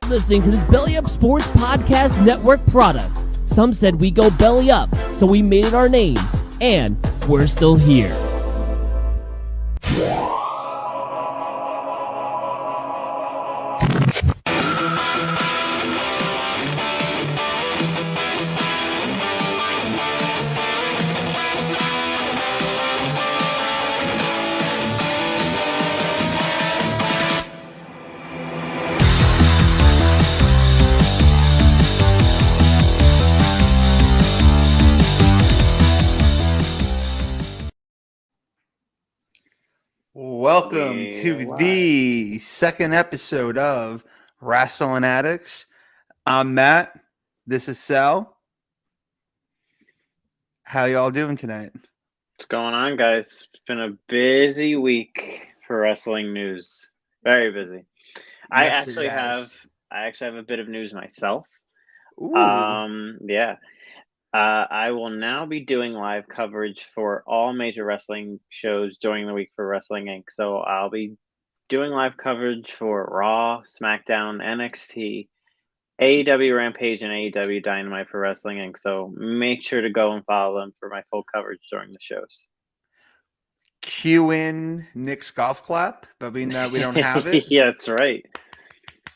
Listening to this Belly Up Sports Podcast Network product. Some said we go belly up, so we made it our name, and we're still here. Welcome to the second episode of Rasslin and Addicts. I'm Matt. This is Sal. How y'all doing tonight? What's going on, guys? It's been a busy week for wrestling news. Very busy. I actually have a bit of news myself. Ooh. I will now be doing live coverage for all major wrestling shows during the week for Wrestling Inc. So I'll be doing live coverage for Raw, SmackDown, NXT, AEW Rampage, and AEW Dynamite for Wrestling Inc. So make sure to go and follow them for my full coverage during the shows. Cue in Nick's golf clap, but being that we don't have it. Yeah, that's right.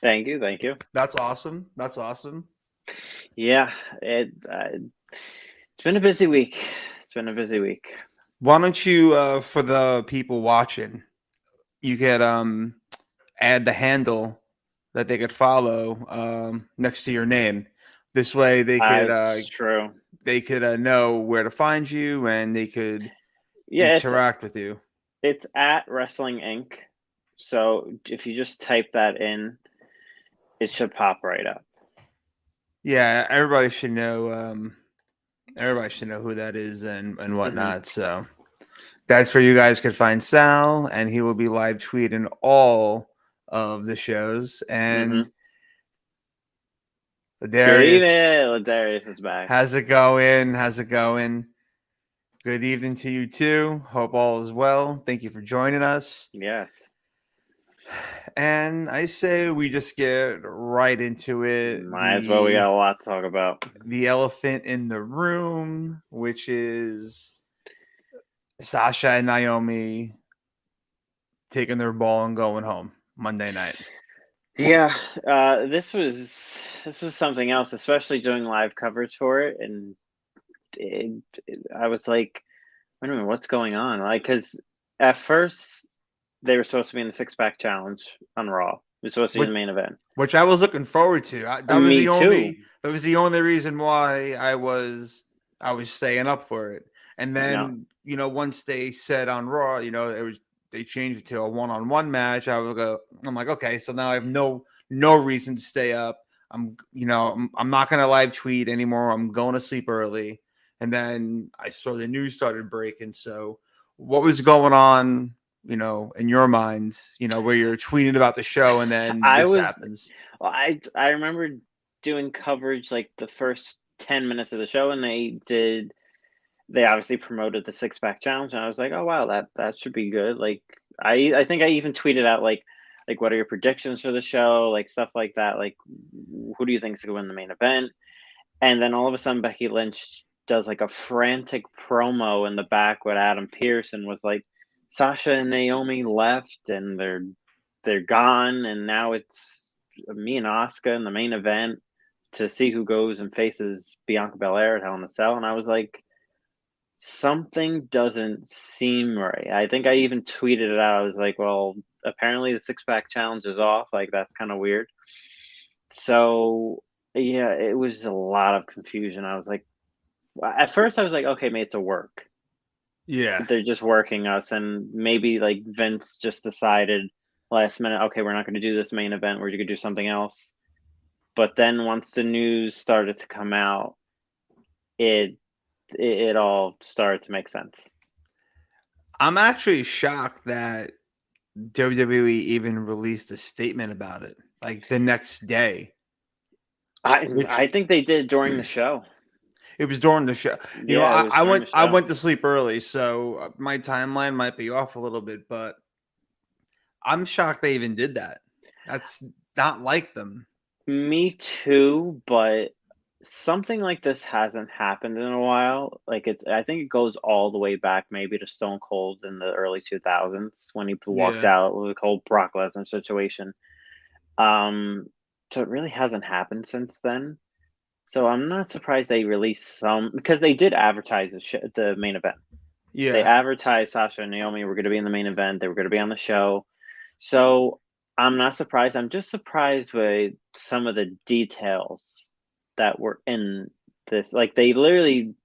Thank you. That's awesome. Yeah, it's been a busy week. Why don't you, for the people watching, you could add the handle that they could follow next to your name. This way they could true. They could know where to find you and they could interact with you. It's at Wrestling Inc. So if you just type that in, it should pop right up. Yeah, everybody should know. Everybody should know who that is and whatnot. So that's where you guys could find Sal, and he will be live tweeting all of the shows. And Ladarius is back. How's it going? Good evening to you too. Hope all is well. Thank you for joining us. Yes. And I say we just get right into it. Might as well. We got a lot to talk about. The elephant in the room, which is Sasha and Naomi taking their ball and going home Monday night. Yeah, this was something else, especially doing live coverage for it, and I was like, wait a minute, what's going on? Like, because at first they were supposed to be in the six-pack challenge on Raw. It was supposed to be the main event, which I was looking forward to. That was the only reason why I was staying up for it. And then once they said on Raw, they changed it to a one-on-one match. I'm like, okay, so now I have no reason to stay up. I'm not gonna live tweet anymore. I'm going to sleep early. And then I saw the news started breaking. So what was going on, in your mind, where you're tweeting about the show and then this happens? Well, I remember doing coverage like the first 10 minutes of the show, and they obviously promoted the six-pack challenge, and I was like, oh wow, that should be good. Like I think I even tweeted out like what are your predictions for the show, like stuff like that, like who do you think is going to win the main event? And then all of a sudden Becky Lynch does like a frantic promo in the back with Adam Pearce and was like, Sasha and Naomi left and they're gone, and now it's me and Asuka in the main event to see who goes and faces Bianca Belair at Hell in a Cell. And I was like, something doesn't seem right. I think I even tweeted it out. I was like, well, apparently the six-pack challenge is off. Like, that's kind of weird. So yeah, it was a lot of confusion. I was like, at first I was like, okay, mate, it's a work. Yeah, they're just working us, and maybe like Vince just decided last minute, okay, we're not going to do this main event, we're going to do something else. But then once the news started to come out, it all started to make sense. I'm actually shocked that WWE even released a statement about it like the next day. I think they did during the show. It was during the show. I went to sleep early, so my timeline might be off a little bit, but I'm shocked they even did that. That's not like them. Me too, but something like this hasn't happened in a while. Like I think it goes all the way back maybe to Stone Cold in the early 2000s when he walked Yeah. out with the whole Brock Lesnar situation. Um, so it really hasn't happened since then. So I'm not surprised they released some because they did advertise the main event. They Yeah. advertised Sasha and Naomi were going to be in the main event. They were going to be on the show. So I'm not surprised. I'm just surprised with some of the details that were in this. Like they literally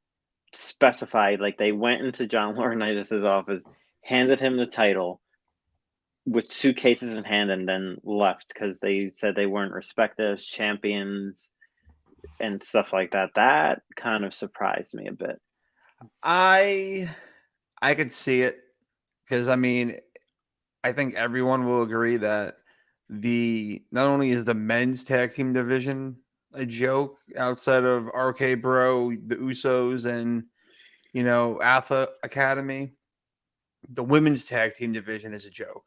specified, like they went into John Laurinaitis' office, handed him the title with suitcases in hand, and then left because they said they weren't respected as champions and stuff like that. That kind of surprised me a bit. I could see it because I mean, I think everyone will agree that not only is the men's tag team division a joke outside of RK Bro, the Usos, and Alpha Academy, the women's tag team division is a joke.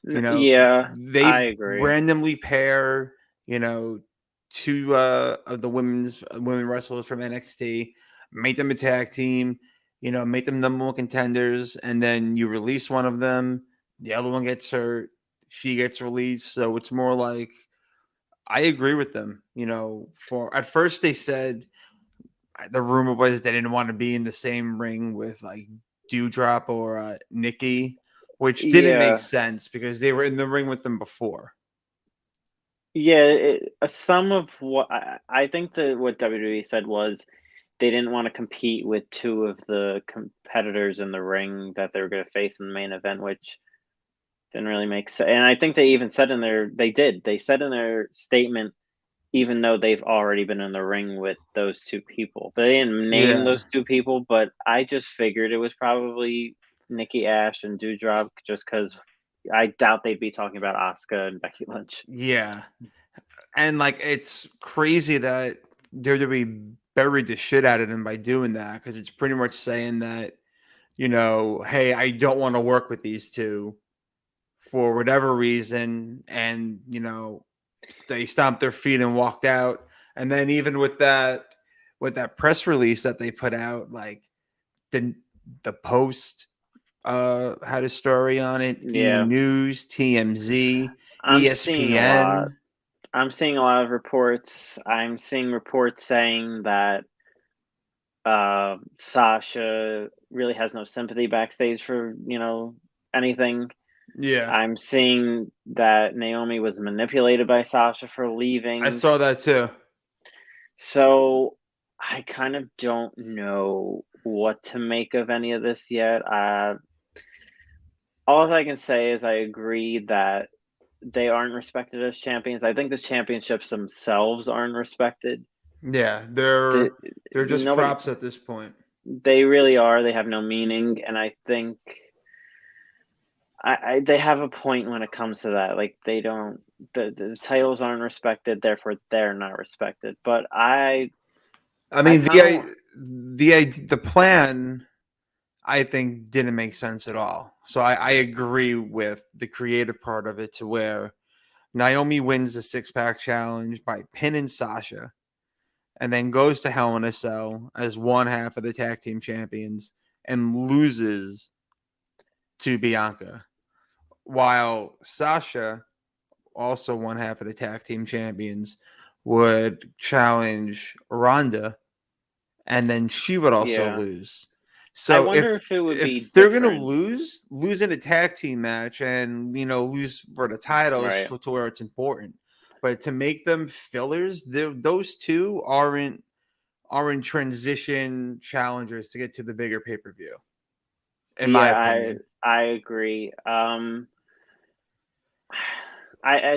Yeah, I They agree. randomly pair, two of the women wrestlers from NXT, make them a tag team, make them number one contenders, and then you release one of them, the other one gets hurt, she gets released. So it's more like I agree with them. For at first they said the rumor was they didn't want to be in the same ring with like Dewdrop or Nikki, which didn't make Yeah. sense because they were in the ring with them before. Yeah, some of what I think that what WWE said was they didn't want to compete with two of the competitors in the ring that they were going to face in the main event, which didn't really make sense. And I think they even said they said in their statement, even though they've already been in the ring with those two people, but they didn't name Yeah. those two people. But I just figured it was probably Nikki Ash and Doudrop, just because I doubt they'd be talking about Asuka and Becky Lynch. Yeah. And like it's crazy that WWE buried the shit out of them by doing that because it's pretty much saying that, hey, I don't want to work with these two for whatever reason. And, they stomped their feet and walked out. And then even with that press release that they put out, like the Post had a story on it, E Yeah, News, TMZ, I'm seeing a lot. ESPN. I'm seeing a lot of reports. I'm seeing reports saying that Sasha really has no sympathy backstage for anything. Yeah. I'm seeing that Naomi was manipulated by Sasha for I leaving. saw that too. So I kind of don't know what to make of any of this yet. All I can say is I agree that they aren't respected as champions. I think the championships themselves aren't respected. Yeah, The, they're just nobody, props at this point. they really are. They have no meaning, and I think they have a point when it comes to that. Like they don't, the titles aren't respected, therefore they're not respected. But I I mean, kind of the plan I think didn't make sense at all. So I agree with the creative part of it to where Naomi wins the 6-pack challenge by pinning Sasha and then goes to Hell in a Cell as one half of the tag team champions and loses to Bianca. While Sasha, also one half of the tag team champions, would challenge Ronda and then she would also yeah. lose. I So wonder if it would be if they're gonna different, lose in a tag team match and lose for the titles right? to where it's important, but to make them fillers, those two aren't transition challengers to get to the bigger pay per view, in my Yeah, opinion. I agree. I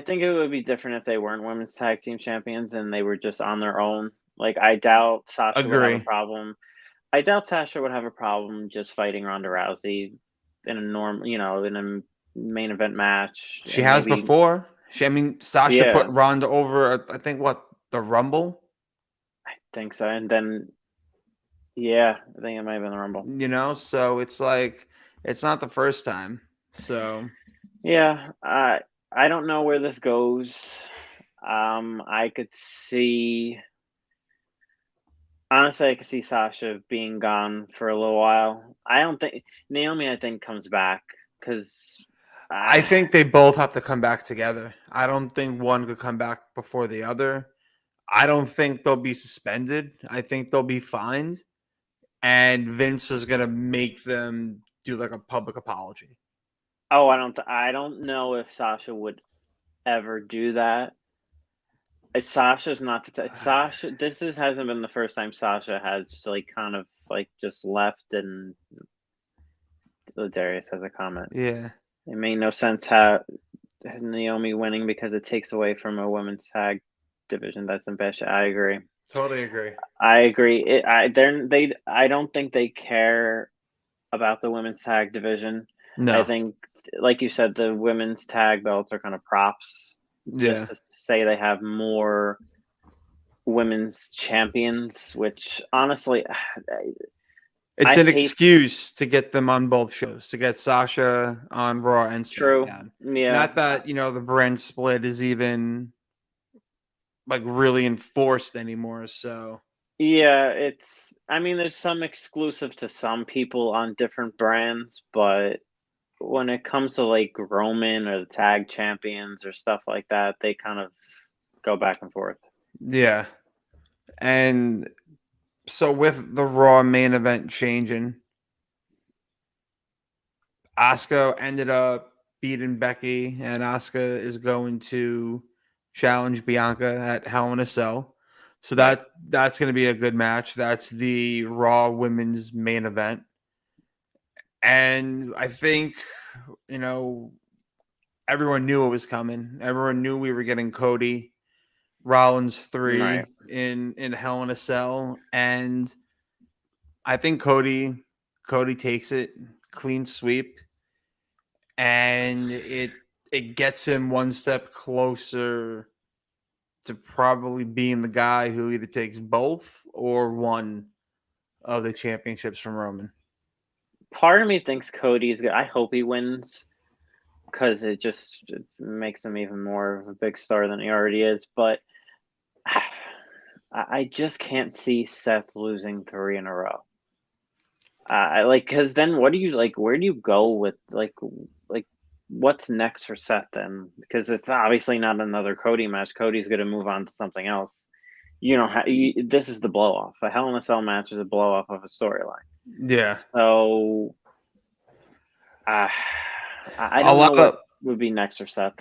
think it would be different if they weren't women's tag team champions and they were just on their own. Like I doubt Sasha would have a Agree. problem. I doubt Sasha would have a problem just fighting Ronda Rousey in a in a main event match, She and has maybe, before. Sasha put yeah, Ronda over. I think what the Rumble. I think so. And then, yeah, I think it might have been the Rumble. So it's like it's not the first time. So Yeah, I don't know where this goes. I could see. Honestly, I could see Sasha being gone for a little while. I don't think Naomi. I think comes back because I think they both have to come back together. I don't think one could come back before the other. I don't think they'll be suspended. I think they'll be fined, and Vince is gonna make them do like a public apology. Oh, I don't know if Sasha would ever do that. Sasha's not the Sasha. Hasn't been the first time Sasha has like kind of like just left. And Darius has a comment. Yeah, It made no sense how Naomi winning because it takes away from a women's tag division that's ambitious. I agree. totally agree. I agree. I don't think they care about the women's tag division. No. I think, like you said, the women's tag belts are kind of props. Yeah. Just to say they have more women's champions, which honestly, It's an excuse to get them on both shows, to get Sasha on Raw and SmackDown. Yeah. Not that, the brand split is even like really enforced anymore. So yeah, there's some exclusive to some people on different brands, but when it comes to like Roman or the tag champions or stuff like that, they kind of go back and forth. Yeah. And so with the Raw main event changing, Asuka ended up beating Becky, and Asuka is going to challenge Bianca at Hell in a Cell. So that's going to be a good match. That's the Raw women's main event. And I think, everyone knew it was coming. Everyone knew we were getting Cody Rollins 3 in Hell in a Cell. And I think Cody takes it clean sweep, and it gets him one step closer to probably being the guy who either takes both or one of the championships from Roman. Part of me thinks Cody is good. I hope he wins because it makes him even more of a big star than he already is. But I just can't see Seth losing 3 in a row. Because then what do you like? Where do you go with like what's next for Seth then? Because it's obviously not another Cody match. Cody's going to move on to something else. This is the blow off. A Hell in a Cell match is a blow off of a storyline. Yeah. So I don't know what would be next for Seth.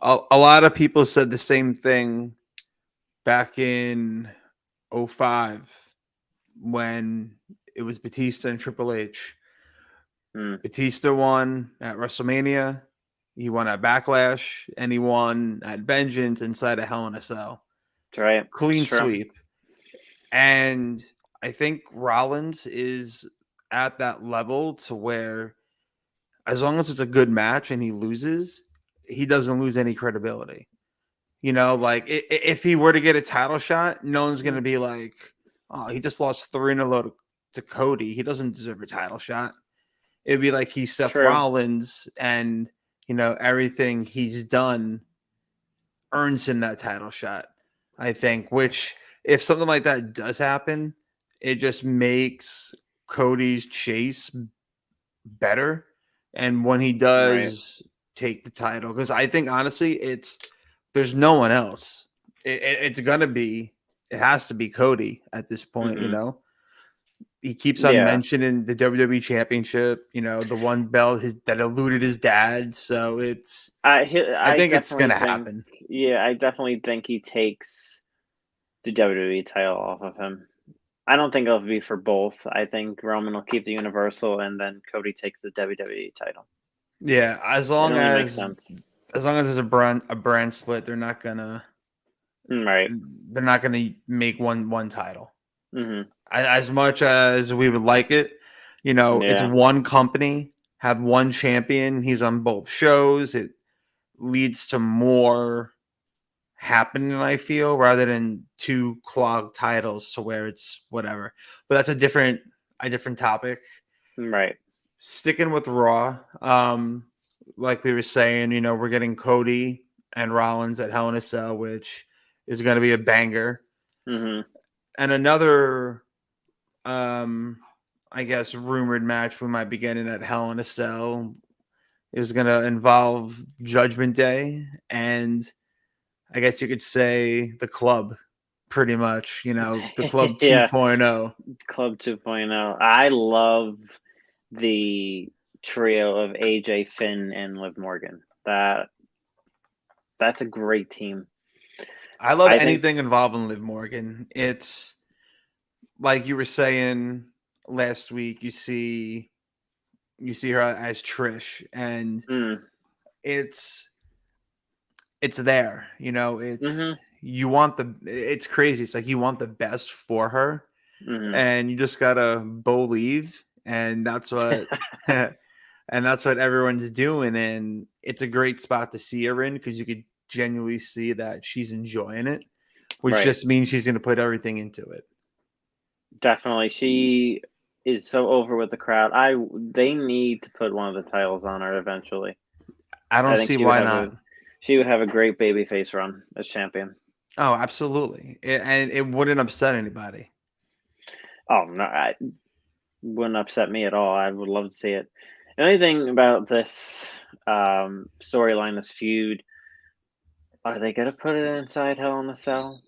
A lot of people said the same thing back in 2005 when it was Batista and Triple H. Batista won at WrestleMania. He won at Backlash, and he won at Vengeance inside a Hell in a Cell. That's right. Clean sweep. And I think Rollins is at that level to where as long as it's a good match and he loses, he doesn't lose any credibility. If he were to get a title shot, no one's going to be like, oh, he just lost 3 in a row to Cody. He doesn't deserve a title shot. It'd be like he's Seth Rollins, and everything he's done earns him that title shot, I think. Which, if something like that does happen, it just makes Cody's chase better. And when he does take the title, because I think honestly, there's no one else. It has to be Cody at this point. He keeps on mentioning the WWE Championship, the one belt that eluded his dad. So I think it's going to happen. Yeah, I definitely think he takes the WWE title off of him. I don't think it'll be for both. I think Roman will keep the Universal, and then Cody takes the WWE title. Yeah, as long as there's a brand split, they're not gonna They're not gonna make one title. Mm-hmm. As much as we would like it, it's one company, have one champion. He's on both shows. It leads to more happening, I feel, rather than 2 clogged titles to where it's whatever. But that's a different topic. Right. Sticking with Raw, like we were saying, we're getting Cody and Rollins at Hell in a Cell, which is going to be a banger. Mm-hmm. And another, I guess, rumored match we might be getting at Hell in a Cell is going to involve Judgment Day and I guess you could say the club, pretty much, the club Yeah. 2.0. Club 2.0. I love the trio of AJ, Finn, and Liv Morgan. That's a great team. I love anything involving Liv Morgan. It's like you were saying last week, you see her as Trish, and it's there. It's you want it's crazy. It's like you want the best for her, and you just gotta believe, and that's what and that's what everyone's doing. And it's a great spot to see her in because you could genuinely see that she's enjoying it, which just means she's gonna put everything into it. Definitely, she is so over with the crowd. They need to put one of the titles on her eventually. I don't see why not. She would have a great babyface run as champion. Oh, absolutely. And it wouldn't upset anybody. Oh, no, it wouldn't upset me at all. I would love to see it. Anything about this storyline, this feud, are they going to put it inside Hell in a Cell?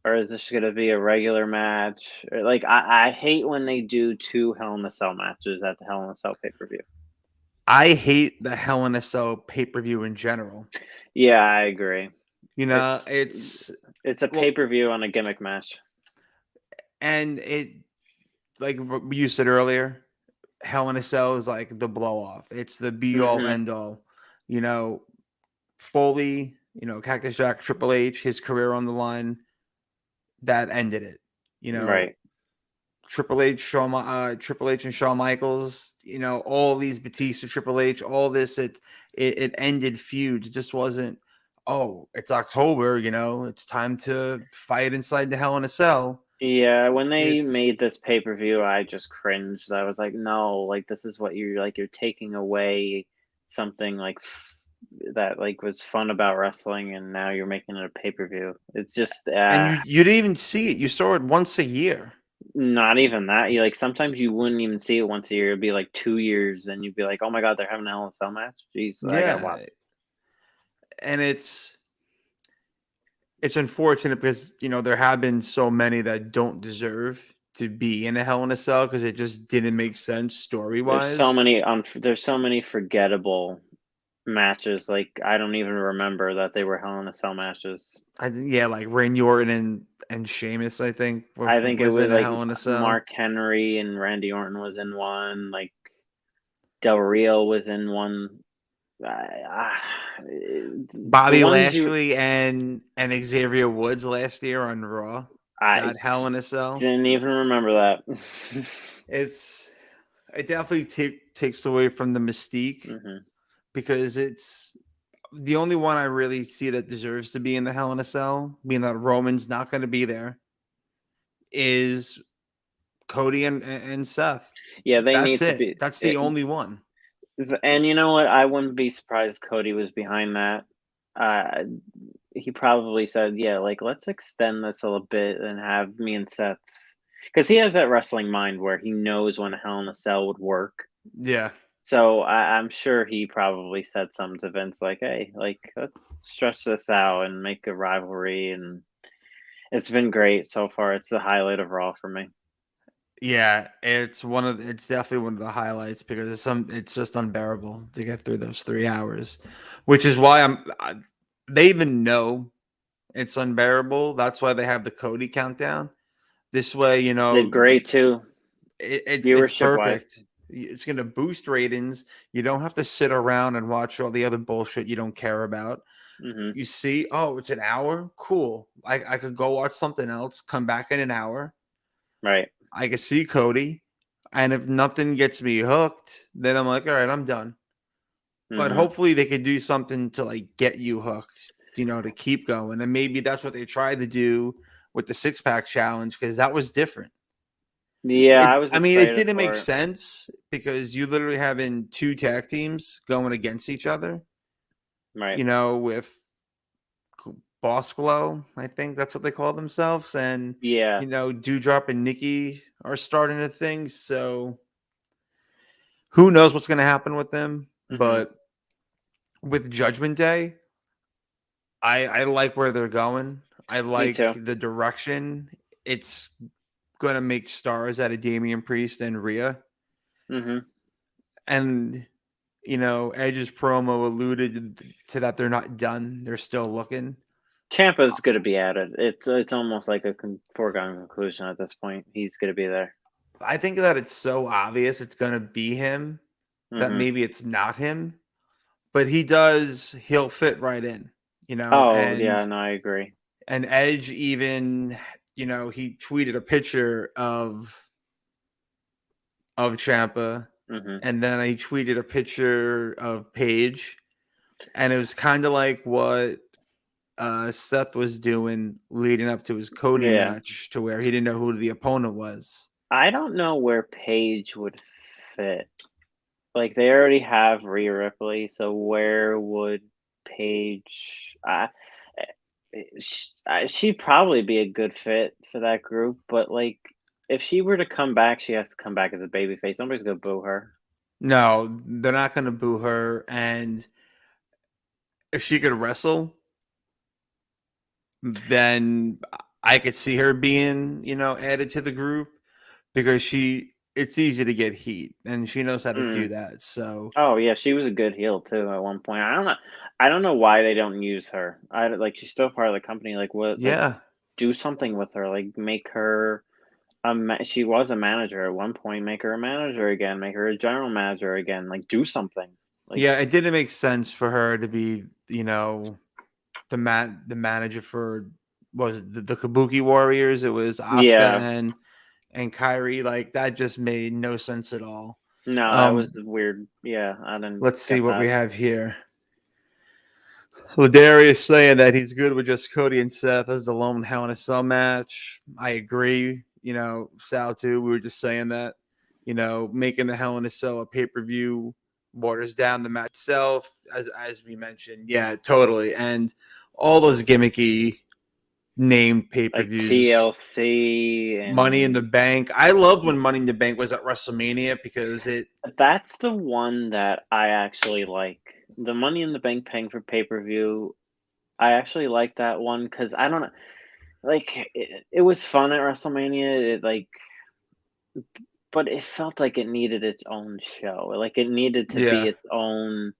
Or is this going to be a regular match? Like, I hate when they do 2 Hell in a Cell matches at the Hell in a Cell pay-per-view. I hate the Hell in a Cell pay-per-view in general. Yeah, I agree. It's a pay-per-view on a gimmick match. And it, like you said earlier, Hell in a Cell is like the blow-off. It's the be-all, end-all. Foley, Cactus Jack, Triple H, his career on the line, that ended it. Right. Triple H and Shawn Michaels, all these Batista, Triple H, all this, it ended feuds. It just wasn't, oh, it's October, it's time to fight inside the Hell in a Cell. Yeah, when they made this pay-per-view, I just cringed. I was like, no, like this is what you're taking away something like that was fun about wrestling, and now you're making it a pay-per-view. It's just and you didn't even see it. You saw it once a year. Not even that. You sometimes you wouldn't even see it once a year. It'd be like 2 years, and you'd be like, "Oh my god, they're having a Hell in a Cell match." Jeez, I gotta watch. And it's unfortunate because there have been so many that don't deserve to be in a Hell in a Cell because it just didn't make sense story wise. There's so many forgettable matches. Like I don't even remember that they were Hell in a Cell matches. Like Randy Orton and Sheamus. I think it was in like Hell in a Cell. Mark Henry and Randy Orton was in one. Like Del Rio was in one. Bobby Lashley and Xavier Woods last year on Raw. Got Hell in a Cell. Didn't even remember that. It definitely takes away from the mystique because it's the only one I really see that deserves to be in the Hell in a Cell, being that Roman's not going to be there, is Cody and Seth. Yeah, need to be. That's the only one. And you know what? I wouldn't be surprised if Cody was behind that. He probably said, yeah, let's extend this a little bit and have me and Seth. Because he has that wrestling mind where he knows when Hell in a Cell would work. Yeah. So I'm sure he probably said something to Vince like, hey, let's stretch this out and make a rivalry. And it's been great so far. It's the highlight of Raw for me. Yeah, it's definitely one of the highlights because it's just unbearable to get through those 3 hours, which is why they even know it's unbearable. That's why they have the Cody countdown. This way, did great too. It's perfect. It's going to boost ratings. You don't have to sit around and watch all the other bullshit you don't care about. You see, oh, it's an hour. Cool. I could go watch something else, come back in an hour. Right. I can see Cody, and if nothing gets me hooked, then I'm like, all right, I'm done. But hopefully they could do something to get you hooked, to keep going. And maybe that's what they tried to do with the 6-pack challenge because that was different. Yeah, it didn't make sense because you literally having 2 tag teams going against each other. Right. With Boss Glow, I think that's what they call themselves, and Yeah. Dewdrop and Nikki are starting a thing. So who knows what's going to happen with them? Mm-hmm. But with Judgment Day, I like where they're going. I Me like too. the direction. It's going to make stars out of Damian Priest and Rhea. Mm-hmm. And Edge's promo alluded to that they're not done. They're still looking. Ciampa's going to be at it. It's almost like a foregone conclusion at this point. He's going to be there. I think that it's so obvious it's going to be him that Mm-hmm. maybe it's not him, but he'll fit right in, Oh, and yeah, no, I agree. and Edge even, he tweeted a picture of Ciampa, Mm-hmm. and then he tweeted a picture of Paige, and it was kind of like what Seth was doing leading up to his Cody Yeah. match, to where he didn't know who the opponent was. I don't know where Paige would fit. Like, they already have Rhea Ripley, so where would Paige? She'd probably be a good fit for that group, but like, if she were to come back, she has to come back as a babyface. Nobody's gonna boo her. No, they're not going to boo her, and if she could wrestle, then I could see her being, added to the group, because it's easy to get heat and she knows how to do Mm. that. So Oh yeah, she was a good heel too at one point. I don't know why they don't use her. She's still part of the company. Like what? Like yeah, do something with her. Like make her she was a manager at one point. Make her a manager again. Make her a general manager again. Like do something. Like yeah, it didn't make sense for her to be, the manager for, was it the Kabuki Warriors? It was Asuka yeah, and Kyrie. Like, that just made no sense at all. no, that was weird. Yeah, I didn't Let's see get what we that. have here. Ladarius saying that he's good with just Cody and Seth as the lone Hell in a Cell match. I agree. Sal too. We were just saying that. Making the Hell in a Cell a pay-per-view waters down the match itself, as we mentioned. Yeah, totally. And all those gimmicky named Like pay-per-views. TLC Money in the and Bank. I loved when Money in the Bank was at WrestleMania, because that's the one that I actually like. The Money in the Bank paying for pay-per-view, I actually like that one because I don't know, like it was fun at WrestleMania. But it felt like it needed its own show. Like it needed to be yeah, its own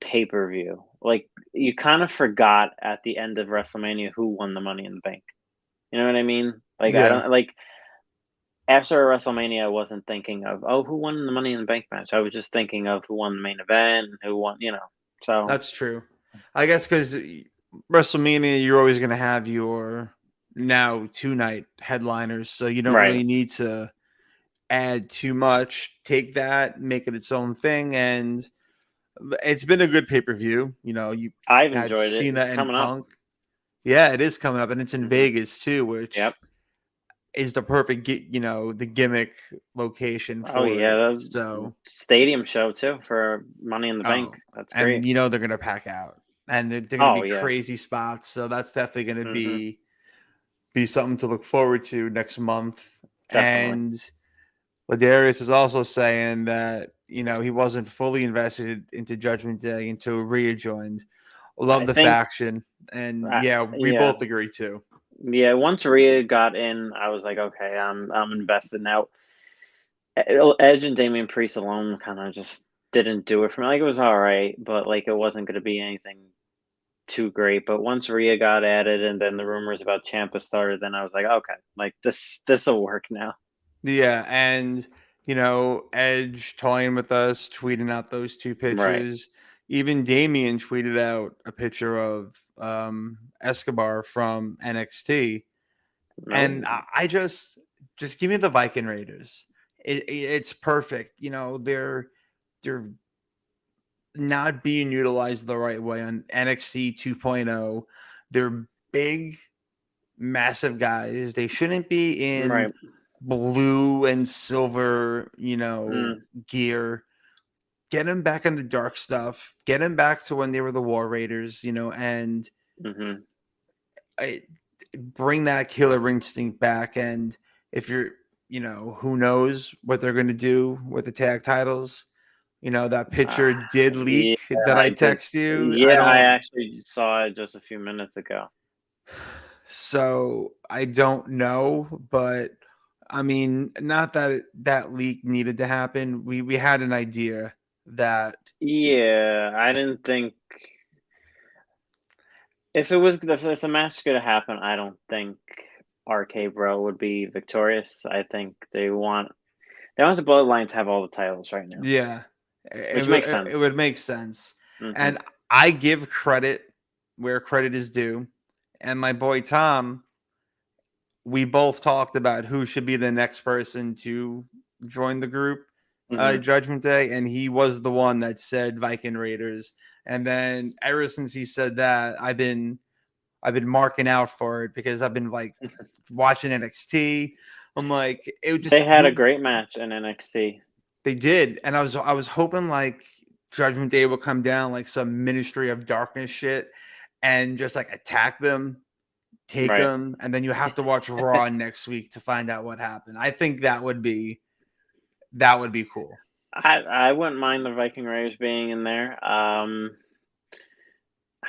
pay-per-view. Like you kind of forgot at the end of WrestleMania who won the Money in the Bank. You know what I mean? Like I yeah. don't like after WrestleMania, I wasn't thinking of, oh, who won the Money in the Bank match. I was just thinking of who won the main event and who won. So That's true. I guess because WrestleMania, you're always going to have your now 2 night headliners, so you don't right. really need to add too much. Take that, make it its own thing, and it's been a good pay-per-view. You I've had enjoyed it. Cena It's and coming up. Punk. Yeah, it is coming up, and it's in Hmm. Vegas too, which Yep. is the perfect, the gimmick location Oh for it. yeah, the So, stadium show too for Money in the Bank. oh, That's and great. they're gonna pack out, and they're gonna Oh be yeah. crazy spots. So that's definitely gonna Hmm. be something to look forward to next month. Definitely. And Ladarius is also saying that he wasn't fully invested into Judgment Day until Rhea joined. Love I the think. faction, and yeah, we Yeah. both agree too. Yeah. Once Rhea got in, I was like, okay, I'm invested now. Edge and Damian Priest alone kind of just didn't do it for me. Like it was all right, but like it wasn't going to be anything too great. But once Rhea got added, and then the rumors about Ciampa started, then I was like, okay, like this will work now. Yeah, and Edge toying with us, tweeting out those two Right. pictures. Even Damien tweeted out a picture of Escobar from NXT, and No. I just give me the Viking Raiders. It's perfect. They're not being utilized the right way on NXT 2.0. They're big, massive guys. They shouldn't be in Right. blue and silver, Mm, gear. Get them back in the dark stuff. Get them back to when they were the War Raiders, and hmm bring that killer instinct back. And if you're, who knows what they're going to do with the tag titles. That picture did leak that I text you. Yeah, I actually saw it just a few minutes ago. So I don't know, but I mean, not that that leak needed to happen. We had an idea that. Yeah, I didn't think if the match could have happened, I don't think RK Bro would be victorious. I think they want the Bloodline to have all the titles right now. Yeah, which makes sense. It would make sense, Mm-hmm. and I give credit where credit is due. And my boy Tom, we both talked about who should be the next person to join the group, Judgment Day, and he was the one that said Viking Raiders. And then ever since he said that, I've been marking out for it because I've been like watching NXT. I'm like, they had a great match in NXT. They did, and I was hoping like Judgment Day would come down like some Ministry of Darkness shit and just like attack them, take them, and then you have to watch Raw next week to find out what happened. I think that would be cool. I wouldn't mind the Viking Raiders being in there. I'm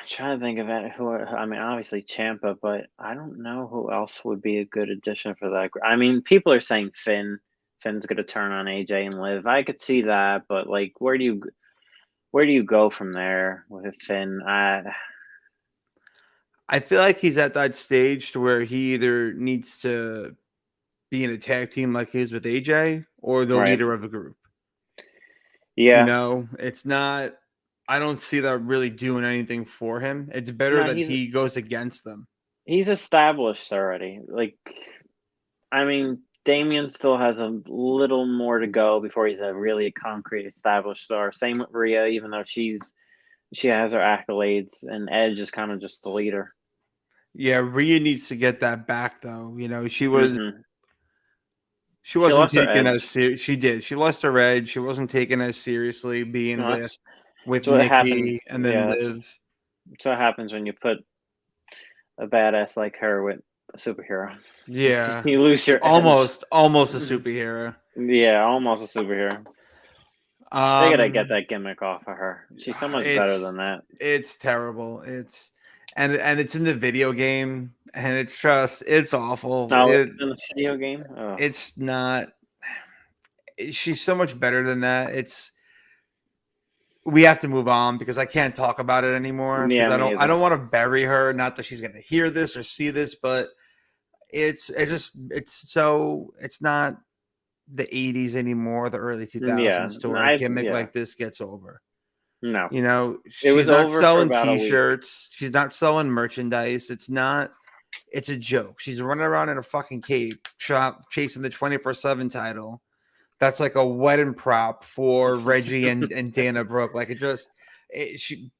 trying to think of it. Obviously Ciampa, but I don't know who else would be a good addition for that. I mean, people are saying Finn. Finn's going to turn on AJ and Liv. I could see that, but like, where do you go from there with Finn? I feel like he's at that stage to where he either needs to be in a tag team like he is with AJ or the leader of a group. Yeah. It's not. I don't see that really doing anything for him. It's better that he goes against them. He's established already. Like, I mean, Damian still has a little more to go before he's a really concrete established star. Same with Rhea, even though she has her accolades, and Edge is kind of just the leader. Yeah, Rhea needs to get that back, though. She was. She wasn't taken as serious. She did. She lost her edge. She wasn't taken as seriously being with Nikki and then Liv. That's what happens when you put a badass like her with a superhero. Yeah, you lose your almost a superhero. Yeah, almost a superhero. They gotta get that gimmick off of her. She's so much better than that. It's terrible. It's it's in the video game, and it's awful. No, in the video game, it's not. She's so much better than that. We have to move on because I can't talk about it anymore. Yeah, I don't want to bury her. Not that she's going to hear this or see this, but it's not the 80s anymore, the early 2000s to where a gimmick like this gets over. No, she's not selling T-shirts. She's not selling merchandise. It's a joke. She's running around in a fucking cape shop chasing the 24/7 title. That's like a wedding prop for Reggie and Dana Brooke. Like it should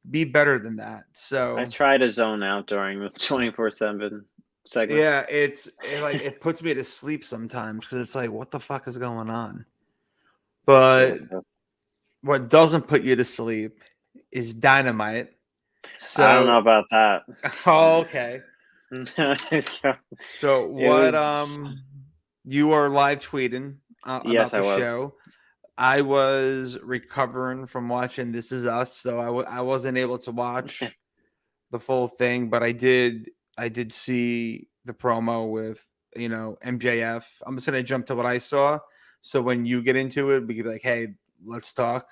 be better than that. So I try to zone out during the 24/7 segment. Yeah, it puts me to sleep sometimes because it's like, what the fuck is going on? But what doesn't put you to sleep is Dynamite. So I don't know about that. Oh, okay. So what? You are live tweeting about the show. I was recovering from watching This Is Us, so I wasn't able to watch the full thing, but I did see the promo with MJF. I'm just gonna jump to what I saw. So when you get into it, we can be like, hey, let's talk.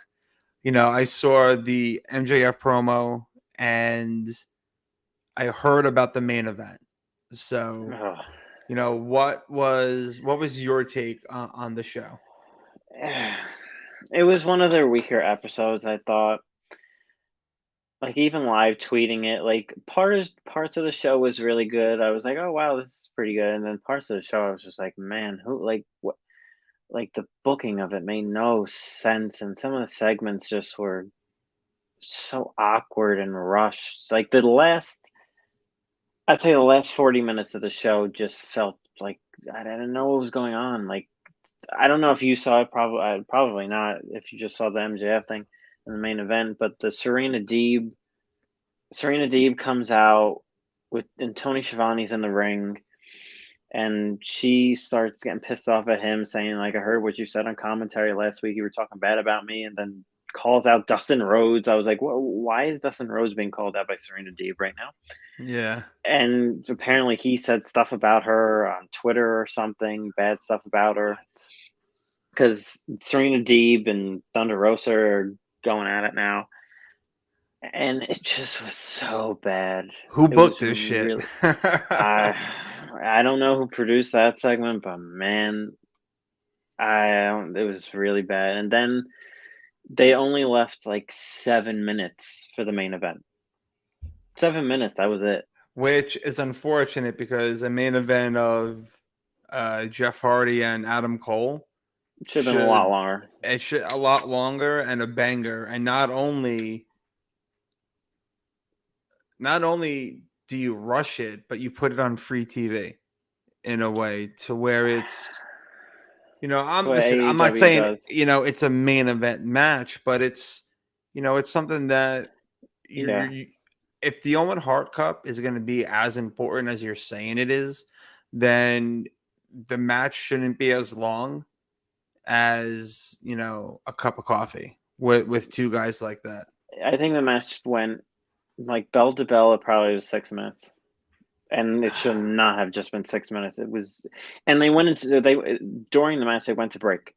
I saw the MJF promo and I heard about the main event. So what was your take on the show? It was one of their weaker episodes, I thought. Like, even live tweeting it, like parts of the show was really good. I was like, oh wow, this is pretty good. And then parts of the show, I was just like, man, what? Like, the booking of it made no sense, and some of the segments just were so awkward and rushed. Like I'd say the last 40 minutes of the show just felt like I didn't know what was going on. Like, I don't know if you saw it, probably not, if you just saw the MJF thing in the main event, but the Serena Deeb comes out and Tony Schiavone's in the ring, and she starts getting pissed off at him, saying like, "I heard what you said on commentary last week. You were talking bad about me," and then calls out Dustin Rhodes. I was like, "Well, why is Dustin Rhodes being called out by Serena Deeb right now?" Yeah. And apparently he said stuff about her on Twitter or something, bad stuff about her. Because Serena Deeb and Thunder Rosa are going at it now. And it just was so bad. Who booked this shit? I don't know who produced that segment, but man, it was really bad. And then they only left like 7 minutes for the main event. 7 minutes, that was it. Which is unfortunate because a main event of Jeff Hardy and Adam Cole should have been a lot longer. It should a lot longer and a banger. And not only do you rush it, but you put it on free TV in a way to where it's, I'm not saying, it's a main event match, but it's, it's something that if the Owen Hart Cup is going to be as important as you're saying it is, then the match shouldn't be as long as, a cup of coffee with two guys like that. I think the match went like bell to bell. It probably was 6 minutes, and it should not have just been 6 minutes. It was, and they went into during the match. They went to break.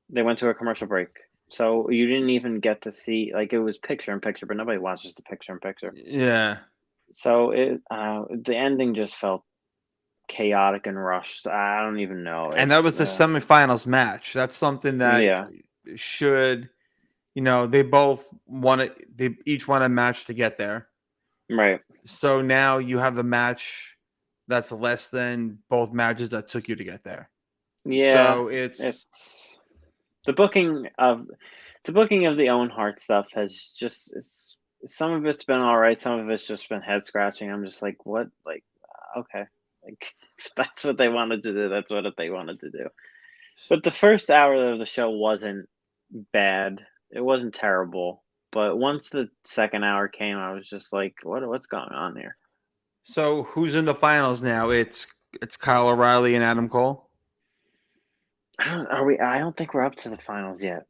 They went to a commercial break. So you didn't even get to see, like, it was picture in picture, but nobody watches the picture in picture. Yeah. So the ending just felt chaotic and rushed. I don't even know. And that was the semifinals match. That's something that should, they both they each won a match to get there. Right. So now you have the match that's less than both matches that took you to get there. Yeah. So it's the booking of the Owen Hart stuff has just some of it's been all right, some of it's just been head scratching. I'm just like, what? Like, okay, like if that's what they wanted to do, that's what they wanted to do. But the first hour of the show wasn't bad. It wasn't terrible. But once the second hour came, I was just like, what's going on here? So who's in the finals now? It's Kyle O'Reilly and Adam Cole. I don't think we're up to the finals yet.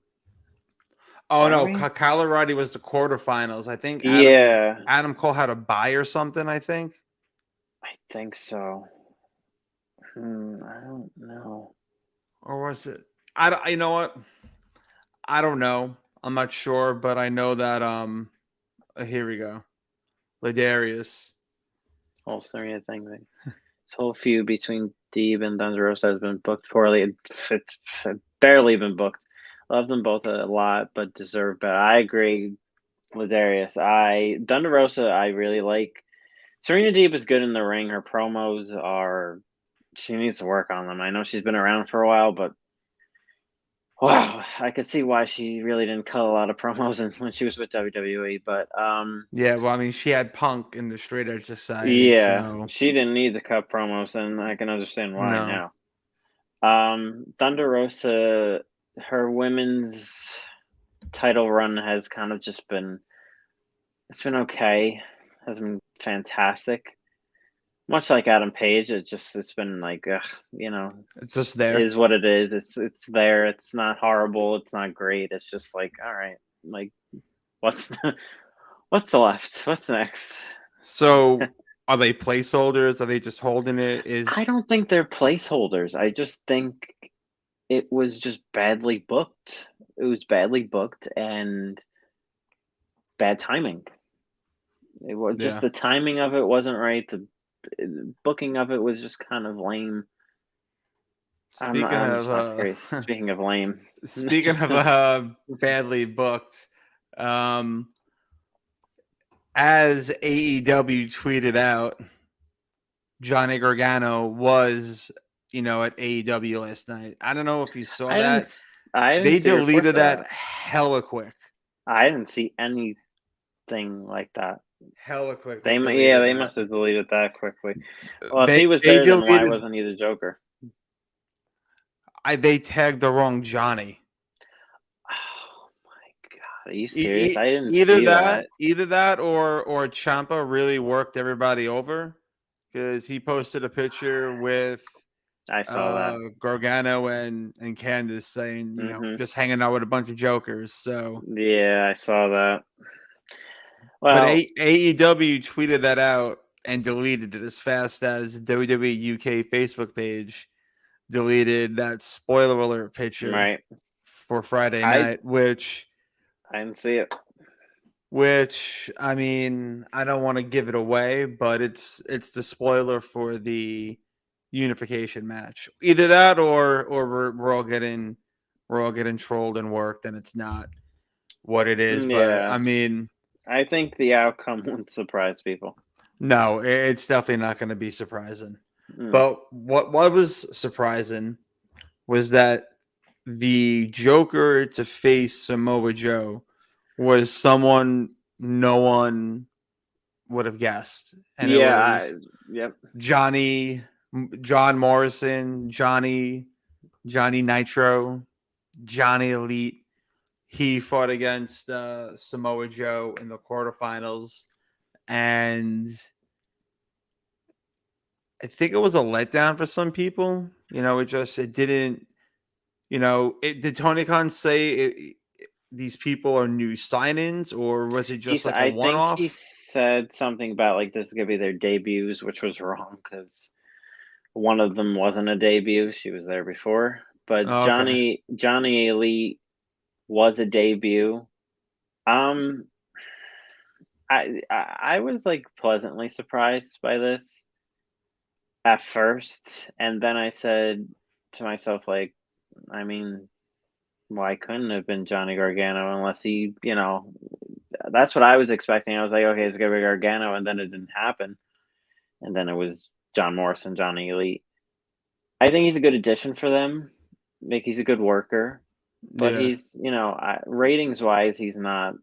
Oh, no. Kyle O'Reilly was the quarterfinals. I think Adam Cole had a bye or something, I think. I think so. I don't know. Or was it? You know what? I don't know. I'm not sure, but I know that here we go. Ladarius. Oh, sorry, I think this whole feud between Deeb and Thunder Rosa has been booked poorly. It's barely been booked. Love them both a lot, but deserve better. I agree, Ladarius. Thunder Rosa, I really like. Serena Deeb is good in the ring. Her promos she needs to work on them. I know she's been around for a while, but wow, I could see why she really didn't cut a lot of promos when she was with WWE. But yeah, well, I mean, she had Punk in the Straight Edge Society. Yeah, so. She didn't need to cut promos, and I can understand why now. Thunder Rosa, her women's title run has kind of just been, it's been okay. Hasn't been fantastic. Much like Adam Page, it's been like, it's just there. It is what it is. It's there. It's not horrible. It's not great. It's just like, all right, like, what's left? What's next? So, are they placeholders? Are they just holding it? I don't think they're placeholders. I just think it was just badly booked. It was badly booked and bad timing. It was just the timing of it wasn't right. The booking of it was just kind of lame. Speaking of lame. Speaking of badly booked, as AEW tweeted out, Johnny Gargano was, at AEW last night. I don't know if you saw that. They deleted that hella quick. I didn't see anything like that. Hella quick. They must have deleted that quickly. Well, if he was there, then why wasn't he the Joker? They tagged the wrong Johnny. Oh my Are you serious? I didn't see that. Either that, or Ciampa really worked everybody over because he posted a picture with I saw that Gargano and Candice saying, just hanging out with a bunch of jokers. So yeah, I saw that. Well, but AEW tweeted that out and deleted it as fast as WWE UK Facebook page deleted that spoiler alert picture for Friday night, which I didn't see it. Which, I mean, I don't want to give it away, but it's the spoiler for the unification match. Either that, or we're all getting trolled and worked, and it's not what it is. Yeah. But I mean, I think the outcome would surprise people. No, it's definitely not going to be surprising. But what was surprising was that the Joker to face Samoa Joe was someone no one would have guessed. And it was John Morrison, Johnny Nitro, Johnny Elite. He fought against Samoa Joe in the quarterfinals. And I think it was a letdown for some people. It didn't, did Tony Khan say these people are new sign-ins, or was it just a one-off? I think he said something about like this is gonna be their debuts, which was wrong because one of them wasn't a debut. She was there before, but Johnny Elite was a debut. I was like pleasantly surprised by this at first, and then I said to myself, like, I mean, why couldn't it have been Johnny Gargano unless he, that's what I was expecting. I was like, okay, it's gonna be Gargano, and then it didn't happen, and then it was John Morrison, Johnny Elite. I think he's a good addition for them. Like, he's a good worker, but he's, ratings wise, he's not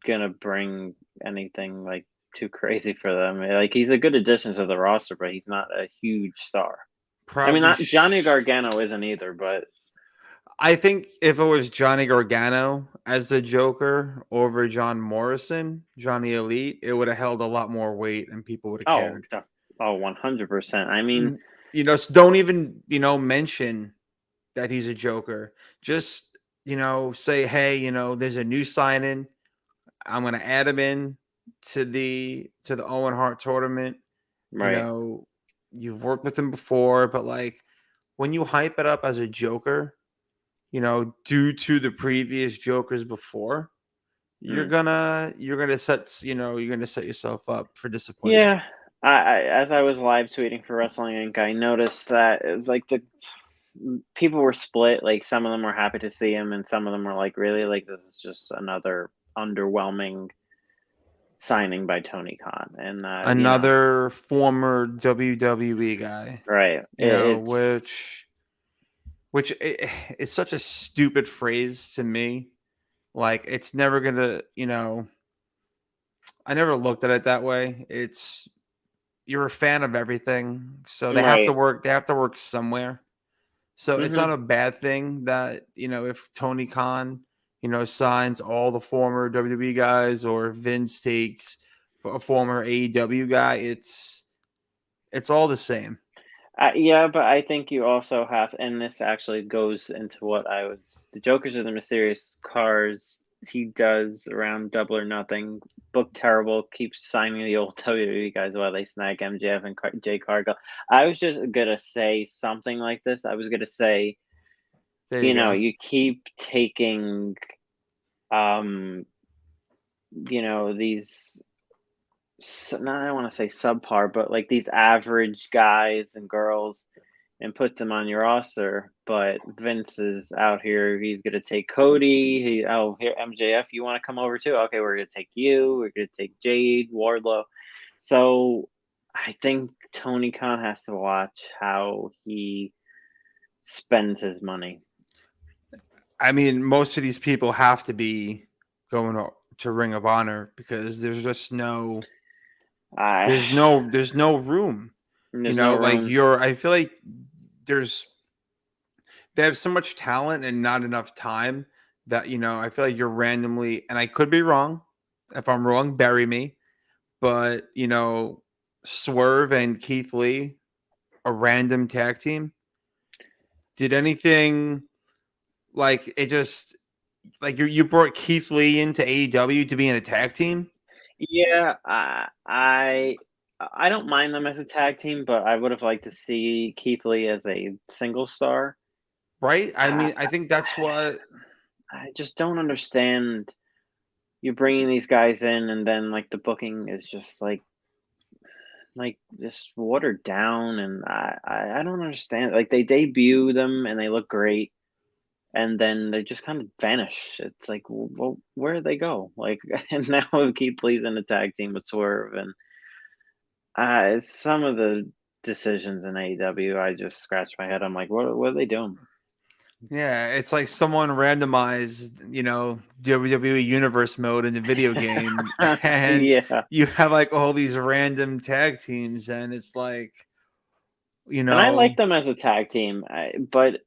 gonna bring anything like too crazy for them. Like, he's a good addition to the roster, but he's not a huge star. Not Johnny Gargano isn't either, but I think if it was Johnny Gargano as the Joker over John Morrison, Johnny Elite, it would have held a lot more weight and people would have cared. 100%. I mean, so don't even, mention that he's a Joker. Just, say, hey, there's a new sign-in. I'm going to add him in to the Owen Hart tournament. Right. You've worked with him before, but like when you hype it up as a Joker, due to the previous Jokers before, you're gonna set yourself up for disappointment. Yeah. I as I was live tweeting for Wrestling Inc., I noticed that it was like the people were split. Like, some of them were happy to see him, and some of them were like, really, like, this is just another underwhelming signing by Tony Khan, and another former WWE guy, right? Which it's such a stupid phrase to me. Like, it's never gonna, I never looked at it that way. You're a fan of everything, so they have to work. They have to work somewhere. So it's not a bad thing that, if Tony Khan, signs all the former WWE guys, or Vince takes a former AEW guy, it's all the same. Yeah, but I think you also have, and this actually goes into what the Jokers are the mysterious cars he does around Double or Nothing. Book terrible, keeps signing the old WWE guys while they snag MJF and Jay Cargill. I was just gonna say something like this. I was gonna say, you keep taking, these, I don't want to say subpar, but like these average guys and girls, and put them on your roster. But Vince is out here. He's going to take Cody. Here, MJF, you want to come over too? Okay, we're going to take you. We're going to take Jade, Wardlow. So I think Tony Khan has to watch how he spends his money. I mean, most of these people have to be going to Ring of Honor because there's just no... there's no room. I feel like they have so much talent and not enough time that, I feel like you're randomly, and I could be wrong. If I'm wrong, bury me. But, Swerve and Keith Lee, a random tag team. Did anything like it just like you brought Keith Lee into AEW to be in a tag team? Yeah, I don't mind them as a tag team, but I would have liked to see Keith Lee as a single star. Right? I mean, I think that's what I just don't understand you bringing these guys in, and then like the booking is just like just watered down, and I don't understand. Like they debut them and they look great, and then they just kind of vanish. It's like, well, where did they go? Like, and now Keith Lee's in a tag team with Swerve, and some of the decisions in AEW, I just scratch my head. I'm like, what are they doing? Yeah, it's like someone randomized, WWE Universe mode in the video game, and Yeah, you have like all these random tag teams, and it's like, and I like them as a tag team, but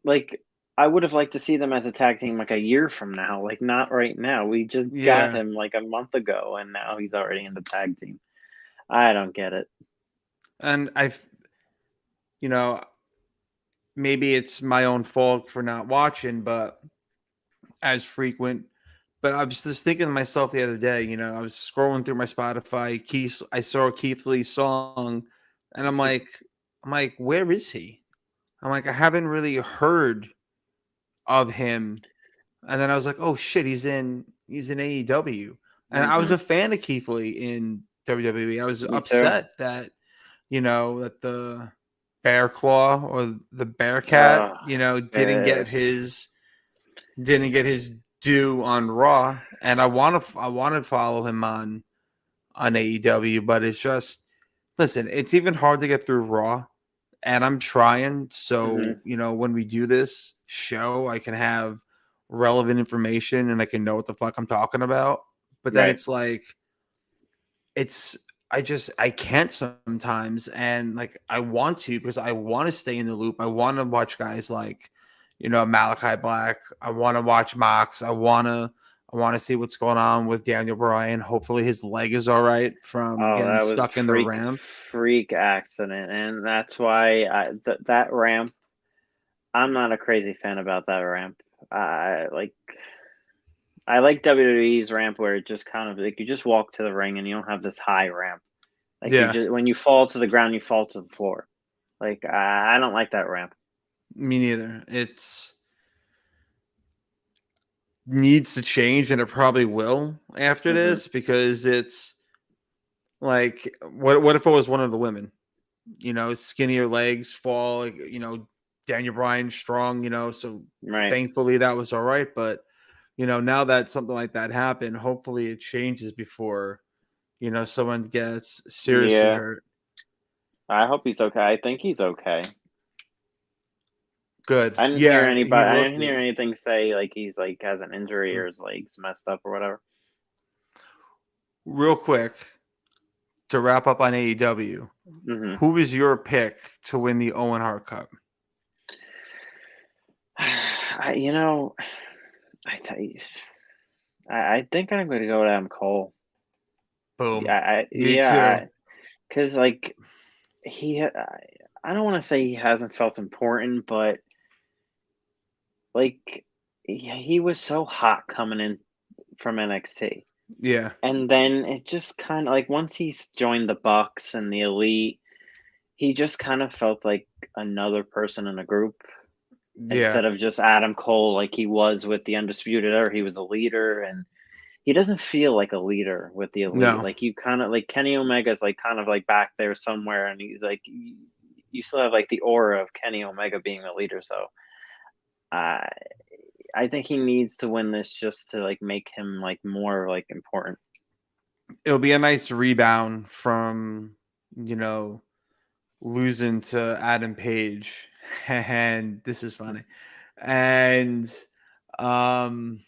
like I would have liked to see them as a tag team like a year from now, like not right now. We just got yeah, him like a month ago, and now he's already in the tag team. I don't get it. and you know, maybe it's my own fault for not watching, but as frequent. But I was just thinking to myself the other day, I was scrolling through my Spotify. I saw a Keith Lee song, and I'm like, where is he? I'm like, I haven't really heard of him. And then I was like, oh shit, he's in AEW. And I was Hmm. a fan of Keith Lee in WWE. I was Me too. upset that, that the Bear Claw or the Bearcat, Uh, didn't get his due on Raw. And I want to follow him on AEW, but it's just listen, it's even hard to get through Raw, and I'm trying. hmm. So, when we do this show, I can have relevant information and I can know what the fuck I'm talking about. But then Right. it's like it's I can't sometimes, and like I want to because I want to stay in the loop. I want to watch guys like Malachi Black. I want to watch Mox. I want to see what's going on with Daniel Bryan. Hopefully his leg is all right from Oh, getting that was a stuck in the ramp. freak accident, and that's why that ramp. I'm not a crazy fan about that ramp. I like WWE's ramp where it just kind of like you just walk to the ring and you don't have this high ramp. Like you Yeah, just when you fall to the ground, you fall to the floor. Like I don't like that ramp. me neither. It's needs to change, and it probably will after Hmm. this because it's like what if it was one of the women? Skinnier legs, fall, like, Daniel Bryan strong, so Right. thankfully that was all right. But, now that something like that happened, hopefully it changes before, someone gets seriously Yeah. hurt. I hope he's okay. I think he's okay. Good. I didn't hear Yeah, he anybody. I looked didn't hear it. anything say like he's like has an injury or his legs messed up or whatever. Real quick to wrap up on AEW, Hmm. who is your pick to win the Owen Hart Cup? You know, I tell you, I think I'm going to go with Adam Cole. Boom. Me too. Yeah, because like I don't want to say he hasn't felt important, but like he was so hot coming in from NXT. Yeah. And then it just kind of like once he's joined the Bucks and the Elite, he just kind of felt like another person in a group Yeah. instead of just Adam Cole like he was with the Undisputed Era. He was a leader, and he doesn't feel like a leader with the Elite. No. Like you kind of like Kenny Omega's like kind of like back there somewhere, and he's like you still have like the aura of Kenny Omega being the leader. So I I think he needs to win this just to like make him like more like important. It'll be a nice rebound from, you know, losing to Adam Page. And this is funny. And um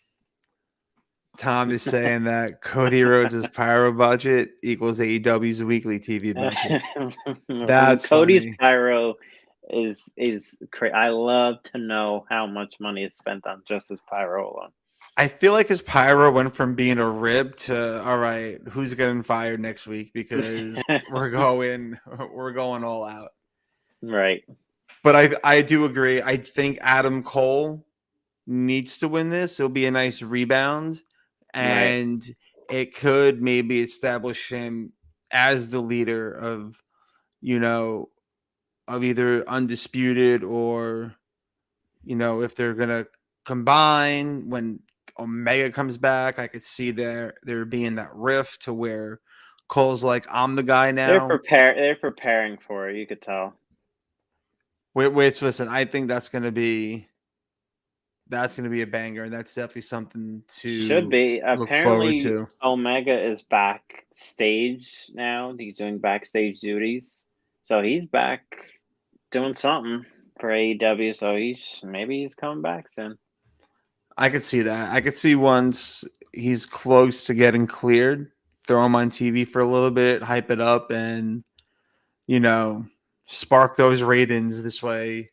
Tom is saying that Cody Rhodes' pyro budget equals AEW's weekly TV budget. That's Cody's funny. pyro is crazy. I love to know how much money is spent on just his pyro alone. I feel like his pyro went from being a rib to, all right, who's getting fired next week because we're going all out. Right. But I do agree. I think Adam Cole needs to win this. It'll be a nice rebound, and it could maybe establish him as the leader of, of either Undisputed or, if they're gonna combine when Omega comes back. I could see there being that rift to where Cole's like, I'm the guy now. They're preparing for it. You could tell. Which listen, I think that's gonna be a banger, and that's definitely something to Should be. look forward Apparently, to. Omega is backstage now. He's doing backstage duties, so he's back doing something for AEW. So maybe he's coming back soon. I could see that. I could see once he's close to getting cleared, throw him on TV for a little bit, hype it up, and spark those ratings this way.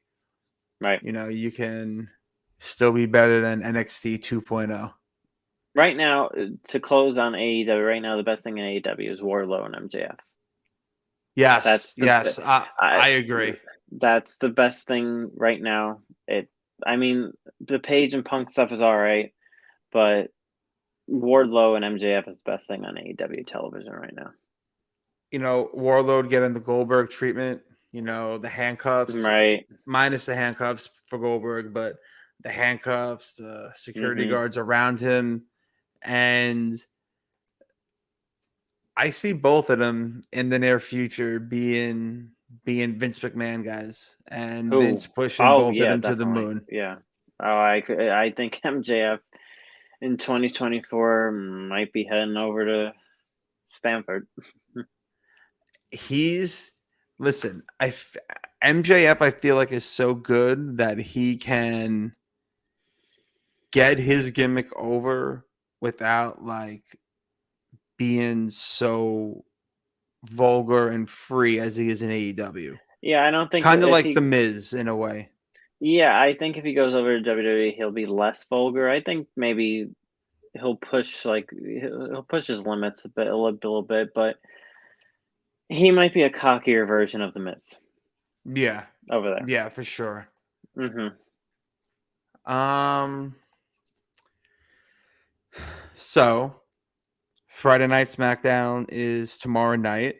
Right. You can still be better than NXT 2.0. Right now, to close on AEW, right now the best thing in AEW is Wardlow and MJF. Yes, I agree. That's the best thing right now. I mean, the Page and Punk stuff is all right, but Wardlow and MJF is the best thing on AEW television right now. Wardlow getting the Goldberg treatment, the handcuffs, right? Minus the handcuffs for Goldberg, but the handcuffs, the security guards around him, and I see both of them in the near future being Vince McMahon guys, and Vince pushing both of them to the moon. Yeah. I think MJF in 2024 might be heading over to Stanford. MJF I feel like is so good that he can get his gimmick over without like being so vulgar and free as he is in AEW. Yeah, I don't think kind of like The Miz in a way. Yeah, I think if he goes over to WWE, he'll be less vulgar. I think maybe he'll push his limits a little bit, but he might be a cockier version of The Miz. Yeah, over there. Yeah, for sure. Mm-hmm. So Friday Night SmackDown is tomorrow night,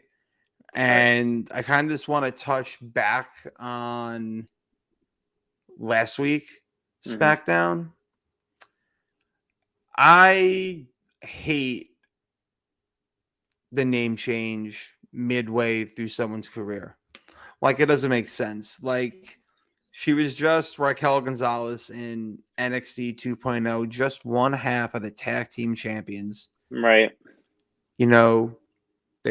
and I kind of just want to touch back on last week SmackDown. I hate the name change midway through someone's career. Like, it doesn't make sense. Like, she was just Raquel Gonzalez in NXT 2.0, just one half of the tag team champions. Right. They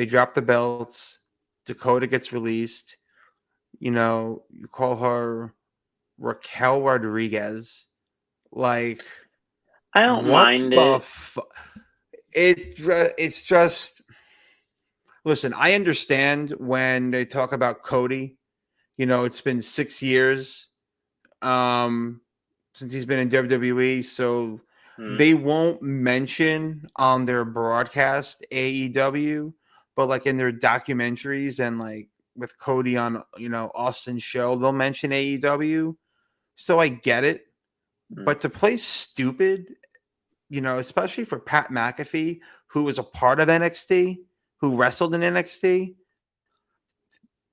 drop the belts. Dakota gets released. You call her Raquel Rodriguez. Like, I don't mind it. It's just, listen, I understand when they talk about Cody. It's been 6 years since he's been in WWE, so they won't mention on their broadcast AEW, but like in their documentaries and like with Cody on Austin's show, they'll mention AEW. So I get it, but to play stupid, especially for Pat McAfee, who was a part of NXT, who wrestled in NXT,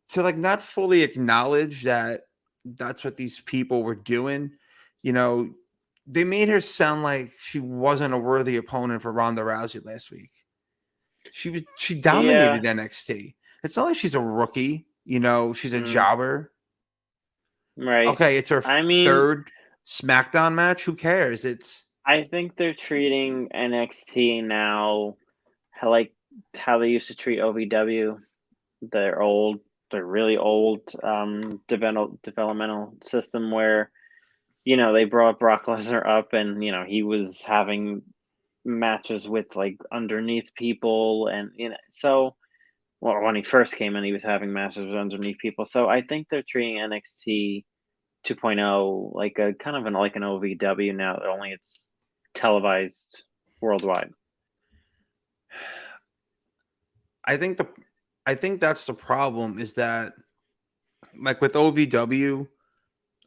to like not fully acknowledge that that's what these people were doing. They made her sound like she wasn't a worthy opponent for Ronda Rousey last week. She dominated NXT. It's not like she's a rookie, she's a jobber. Right. Okay, it's her third SmackDown match. Who cares? I think they're treating NXT now like how they used to treat OVW. They're really old developmental system where, they brought Brock Lesnar up and, he was having matches with like underneath people and, so Well, when he first came in, he was having matches underneath people. So I think they're treating NXT 2.0 like a kind of like an OVW now. Only it's televised worldwide. I think that's the problem, is that, like, with OVW,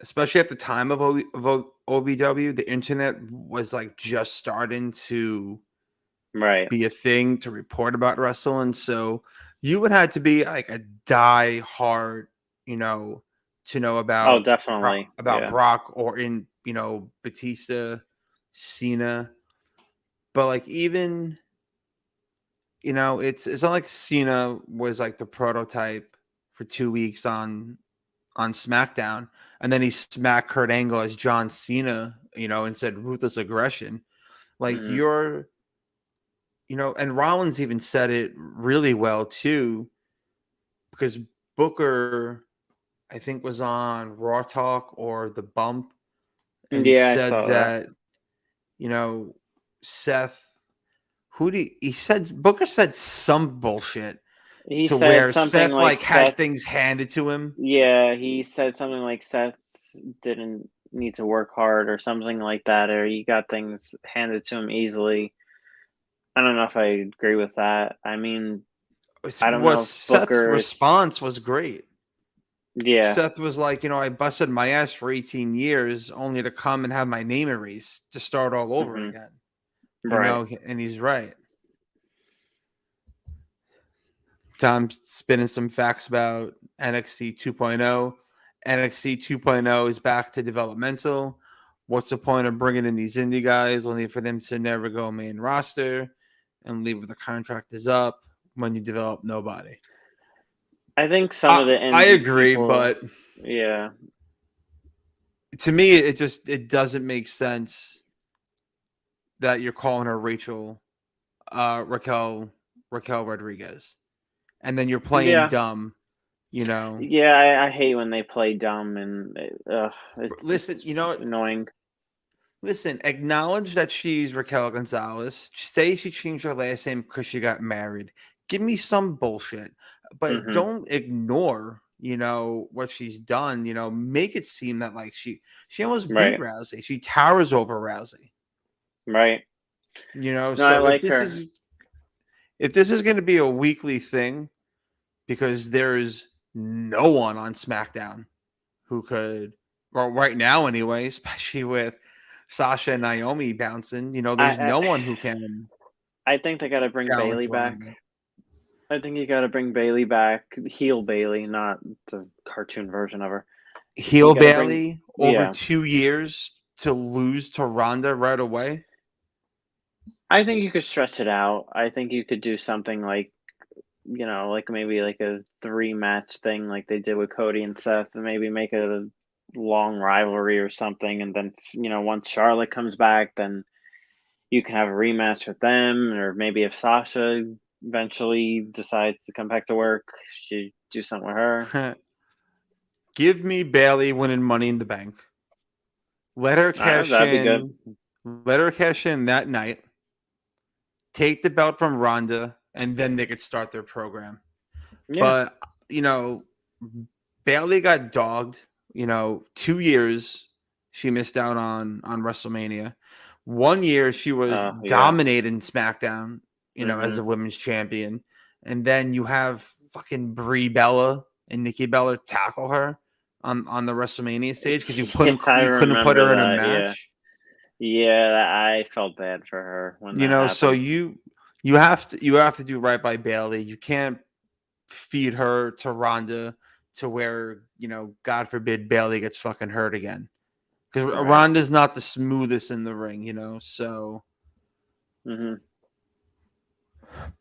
especially at the time of OVW, the internet was like just starting to Right. be a thing to report about wrestling. So you would have to be like a die hard, to know Oh, about definitely. Yeah. Brock, or in Batista, Cena. But like, even it's not like Cena was like the prototype for 2 weeks on SmackDown, and then he smacked Kurt Angle as John Cena, and said ruthless aggression. Like, Mhm. and Rollins even said it really well too, because Booker, I think, was on Raw Talk or The Bump, and he Yeah, I said saw that. that, Seth, he said, Booker said some bullshit He to said where something Seth like like had Seth. things handed to him. Yeah, he said something like Seth didn't need to work hard or something like that, or he got things handed to him easily. I don't know if I agree with that. I mean, I don't know if Seth's Booker is. response was great. Yeah. Seth was like, I busted my ass for 18 years only to come and have my name erased to start all over Hmm. again. Right. And he's right. Tom spinning some facts about NXT 2.0. NXT 2.0 is back to developmental. What's the point of bringing in these indie guys only for them to never go main roster and leave when the contract is up, when you develop nobody? I think some of the I indie agree, people. but Yeah. to me, it doesn't make sense that you're calling her Raquel Rodriguez, and then you're playing Yeah. dumb. Yeah, I hate when they play dumb, and it's Listen, just annoying. listen. Acknowledge that she's Raquel Gonzalez. Say she changed her last name because she got married. Give me some bullshit, but Hmm. don't ignore what she's done. Make it seem that like she almost beat Right. Rousey. She towers over Rousey. Right. No, I So like her. if this is going to be a weekly thing, because there's no one on SmackDown who could, well, right now anyway, especially with Sasha and Naomi bouncing, there's I no I, one who can I think they got to bring challenge Bailey back. Ronda. I think you got to bring Bailey back, heel Bailey, not the cartoon version of her. You Heel got to bring. Bailey over Yeah, 2 years to lose to Ronda right away. I think you could stretch it out. I think you could do something like, like maybe like a 3 match thing, like they did with Cody and Seth, and maybe make it a long rivalry or something. And then, once Charlotte comes back, then you can have a rematch with them, or maybe if Sasha eventually decides to come back to work, she do something with her. Give me Bailey winning Money in the Bank. Let her cash That'd be good. in. Let her cash in that night. Take the belt from Ronda, and then they could start their program. Yeah. But Bailey got dogged. 2 years she missed out on WrestleMania. 1 year she was Oh, yeah. dominating SmackDown. As Hmm. a women's champion, and then you have fucking Brie Bella and Nikki Bella tackle her on the WrestleMania stage because Yeah, I you couldn't put remember her in a that. Yeah. match. Yeah, I felt bad for her when that So happened. you have to do right by Bailey. You can't feed her to Ronda to where, God forbid, Bailey gets fucking hurt again. Because Right. Ronda's not the smoothest in the ring, so. Hmm.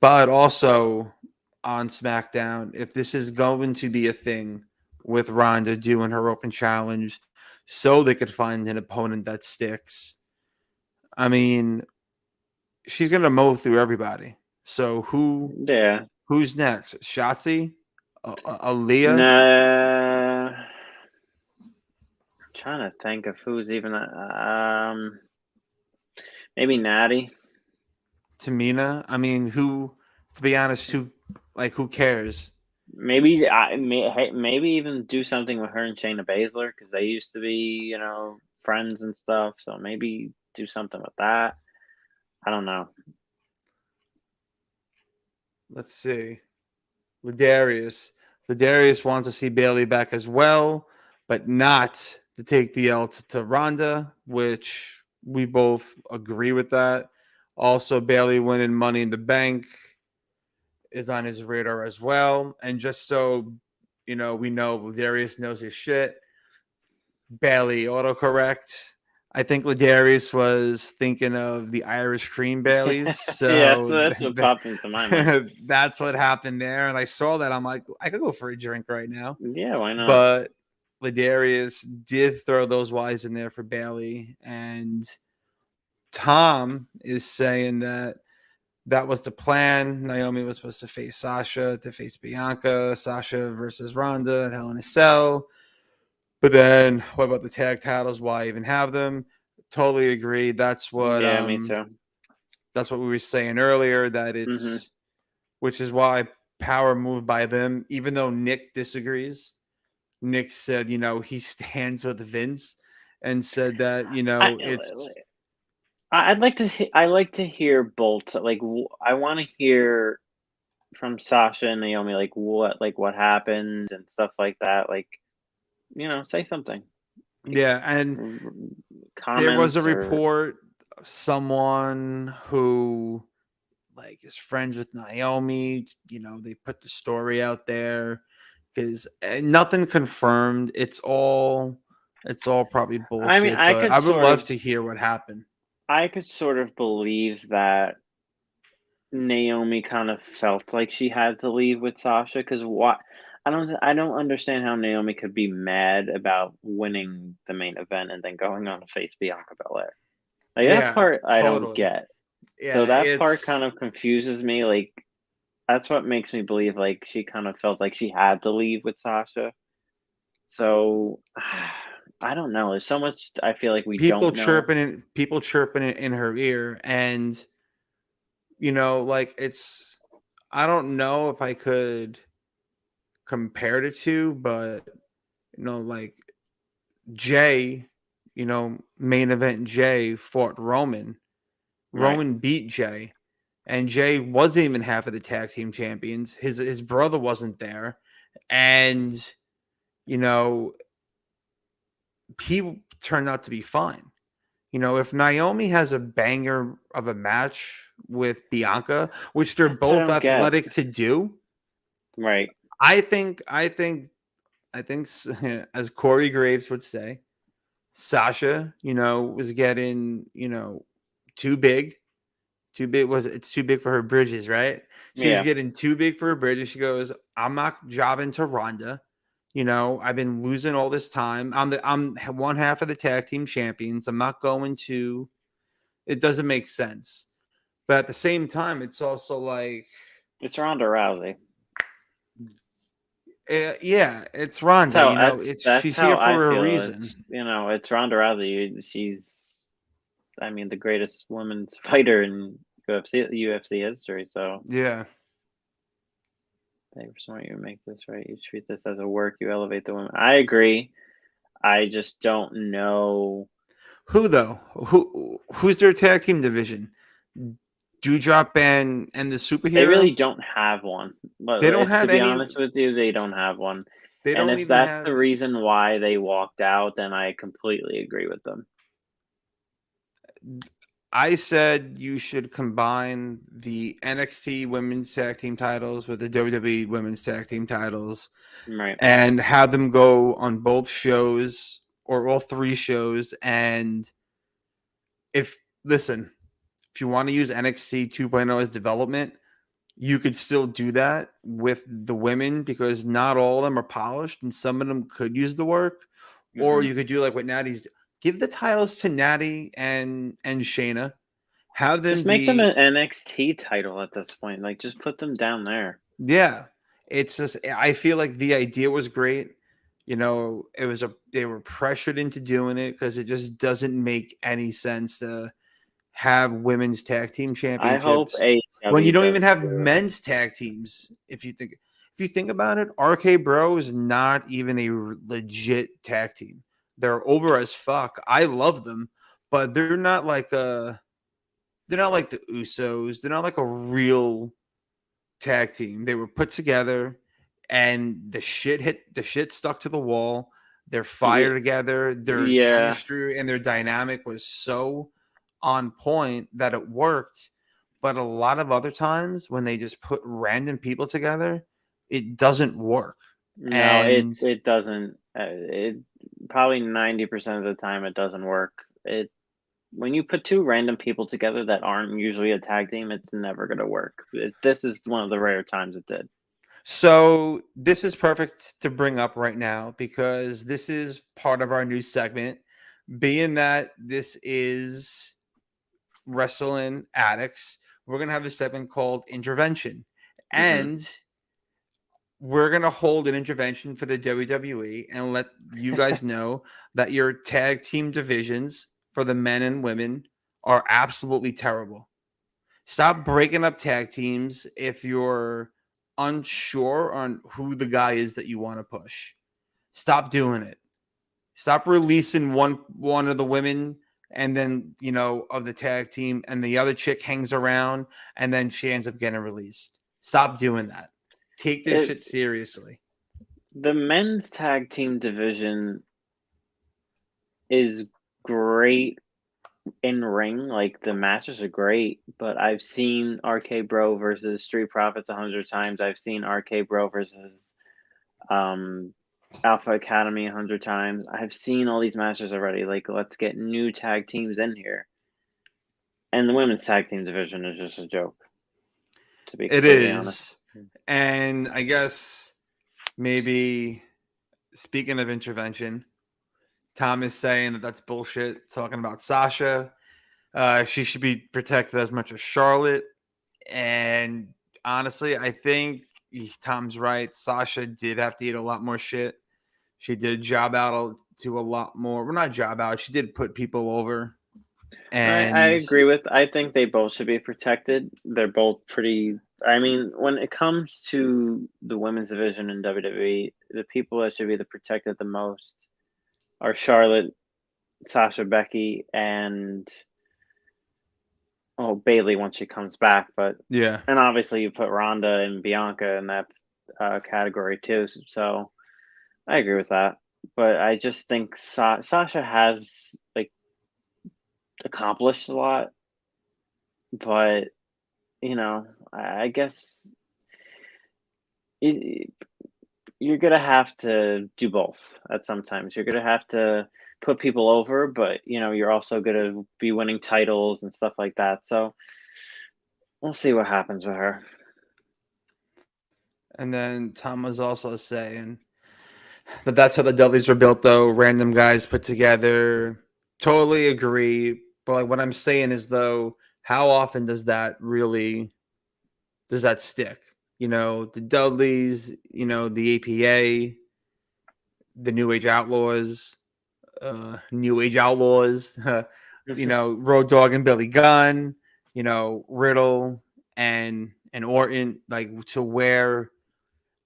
But also on SmackDown, if this is going to be a thing with Ronda doing her open challenge so they could find an opponent that sticks, I mean, she's going to mow through everybody. So Yeah. who's next? Shotzi? Aaliyah? No. Trying to think of who's even maybe Natty. Tamina? I mean, to be honest, Like, who cares? Maybe maybe even do something with her and Shayna Baszler because they used to be, friends and stuff. So maybe do something with that. I don't know. Let's see. Ladarius. Ladarius wants to see Bailey back as well, but not to take the L to Ronda, which we both agree with that. Also, Bailey winning Money in the Bank is on his radar as well. And just so we know Ladarius knows his shit. Bailey autocorrect. I think Ladarius was thinking of the Irish cream Baileys. Yeah, So that's what popped into my mind. that's what happened there. And I saw that. I'm like, I could go for a drink right now. Yeah, why not? But Ladarius did throw those Y's in there for Bailey. And Tom is saying that was the plan. Naomi was supposed to face Sasha, to face Bianca, Sasha versus Ronda at Hell in a Cell. But then what about the tag titles? Why even have them? Totally agree. That's what me too. That's what we were saying earlier, that it's which is why power move by them, even though Nick disagrees. Nick said, he stands with Vince and said that, it's I'd like to hear both. Like, I want to hear from Sasha and Naomi, like what happened and stuff like that. Like, say something. Yeah, and Comments there was a report, someone who is friends with Naomi, they put the story out there because nothing confirmed. It's all probably bullshit. I mean, I would love to hear what happened. I could sort of believe that Naomi kind of felt like she had to leave with Sasha because I don't understand how Naomi could be mad about winning the main event and then going on to face Bianca Belair. Like, that part I don't get. Yeah, so that part kind of confuses me. Like, that's what makes me believe like she kind of felt like she had to leave with Sasha. So I don't know. There's so much I feel like people don't know. People chirping it in her ear, and it's. I don't know if I could compare the two, but Jay, main event Jay fought Roman. Roman beat Jay, and Jay wasn't even half of the tag team champions. His brother wasn't there, and he turned out to be fine. If Naomi has a banger of a match with Bianca, which they're both athletic to do, right? I think, as Corey Graves would say, Sasha, was getting, too big. Too big it's too big for her bridges, right? She's getting too big for her bridges. She goes, I'm not jobbing to Ronda. I've been losing all this time. I'm one half of the tag team champions. I'm not going to. It doesn't make sense. But at the same time, it's also like it's Ronda Rousey. Yeah, it's Ronda. She's here for a reason. It's Ronda Rousey. She's, the greatest women's fighter in UFC history. So yeah. Thank you for smart. You make this right. You treat this as a work. You elevate the women. I agree. I just don't know who though. Who's their tag team division? Doudrop and the superhero. They really don't have one. But they don't have. To be honest with you, they don't have one. They don't. And if that's the reason why they walked out, then I completely agree with them. I said you should combine the NXT women's tag team titles with the WWE women's tag team titles, right? And have them go on both shows or all three shows. And if you want to use NXT 2.0 as development, you could still do that with the women because not all of them are polished and some of them could use the work. Mm-hmm. Or you could do like what Natty's. Give the titles to Natty and Shayna. Have them just make them an NXT title at this point. Like, just put them down there. Yeah, it's just. I feel like the idea was great. They were pressured into doing it because it just doesn't make any sense to have women's tag team I hope championships when you AEW don't does even have too. men's tag teams. If you think about it, RK Bro is not even a legit tag team. They're over as fuck. I love them, but they're not like the Usos. They're not like a real tag team. They were put together, and the shit stuck to the wall. They're fire together. Their Yeah. chemistry and their dynamic was so on point that it worked. But a lot of other times when they just put random people together, it doesn't work. No, And it doesn't. It probably 90% of the time it doesn't work. When you put two random people together that aren't usually a tag team, it's never going to work. This is one of the rare times it did. so this is perfect to bring up right now because this is part of our new segment. Being that this is Rasslin Addicts, we're going to have a segment called Intervention. And we're going to hold an intervention for the WWE and let you guys know that your tag team divisions for the men and women are absolutely terrible. Stop breaking up tag teams if you're unsure on who the guy is that you want to push. Stop doing it. Stop releasing one of the women and then, of the tag team, and the other chick hangs around and then she ends up getting released. Stop doing that. Take this shit seriously. The men's tag team division is great in ring. Like, the matches are great, but I've seen RK Bro versus Street Profits 100 times. I've seen RK Bro versus Alpha Academy 100 times. I've seen all these matches already. Like, let's get new tag teams in here. And the women's tag team division is just a joke, to be completely honest. And I guess maybe speaking of intervention, Tom is saying that that's bullshit, talking about Sasha. She should be protected as much as Charlotte. And honestly, I think Tom's right. Sasha did have to eat a lot more shit. She did job out to a lot more. Well, not job out. She did put people over. And I agree with. I think they both should be protected. They're both pretty. I mean, when it comes to the women's division in WWE, the people that should be protected the most are Charlotte, Sasha, Becky, and Bailey once she comes back. But yeah, and obviously you put Ronda and Bianca in that category too. So I agree with that. But I just think Sasha has accomplished a lot, but I guess you're gonna have to do both at some times. You're gonna have to put people over, but you're also gonna be winning titles and stuff like that. So we'll see what happens with her. And then Tom was also saying that that's how the Dudleys were built, though. Random guys put together. Totally agree. But like what I'm saying is, though, how often does that stick? The Dudleys, the APA, the New Age Outlaws, Road Dogg and Billy Gunn, Riddle and Orton, like to where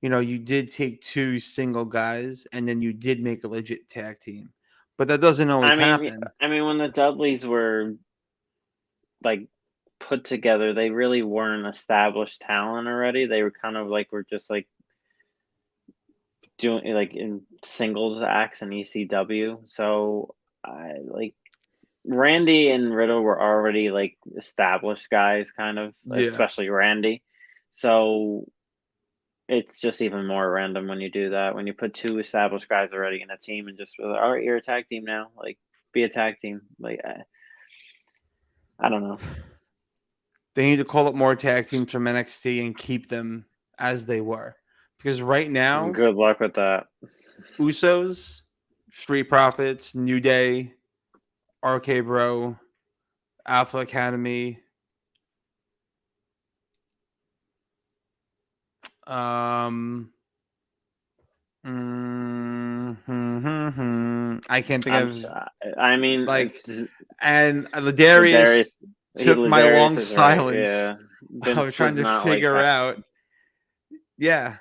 you did take two single guys and then you did make a legit tag team. But that doesn't always happen. I mean, when the Dudleys were put together, they really weren't established talent already. They were kind of were just doing in singles acts in ECW. So Randy and Riddle were already established guys, kind of, especially Randy. So it's just even more random when you do that. When you put two established guys already in a team and just all right, you're a tag team now. Be a tag team. I don't know. They need to call up more tag teams from NXT and keep them as they were. Because right now, good luck with that. Usos, Street Profits, New Day, RK Bro, Alpha Academy, I can't think of. I mean, and Ladarius took my long silence. Right. Yeah. I was trying to figure out. Yeah.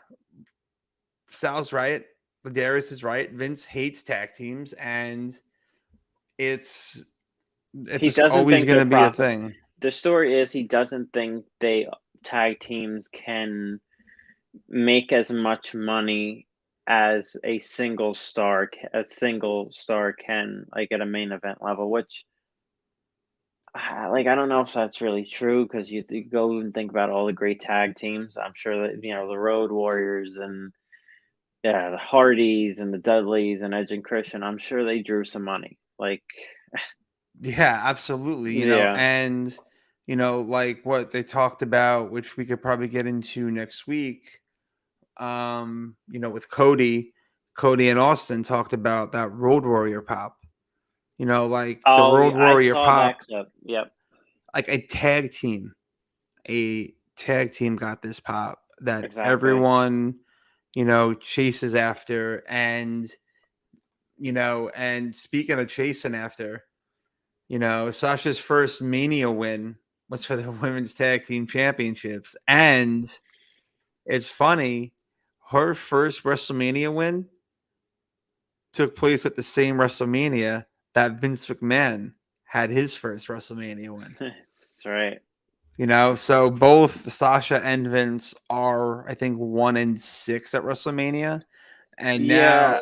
Sal's right. Ladarius is right. Vince hates tag teams, and it's just always going to be a thing. The story is he doesn't think tag teams can make as much money as a single star can, like, at a main event level, which, like, I don't know if that's really true, because you go and think about all the great tag teams. I'm sure that, the Road Warriors and, yeah, the Hardys and the Dudleys and Edge and Christian, I'm sure they drew some money. Like, yeah, absolutely. Yeah. And like what they talked about, which we could probably get into next week. With Cody and Austin talked about that Road Warrior pop. Like the Road Warrior I saw pop. that clip. Yep. Like a tag team got this pop that Exactly. everyone, chases after. And, and speaking of chasing after, Sasha's first Mania win was for the Women's Tag Team Championships. And it's funny, her first WrestleMania win took place at the same WrestleMania that Vince McMahon had his first WrestleMania win. That's right. So both Sasha and Vince are, I think, 1-6 at WrestleMania. And now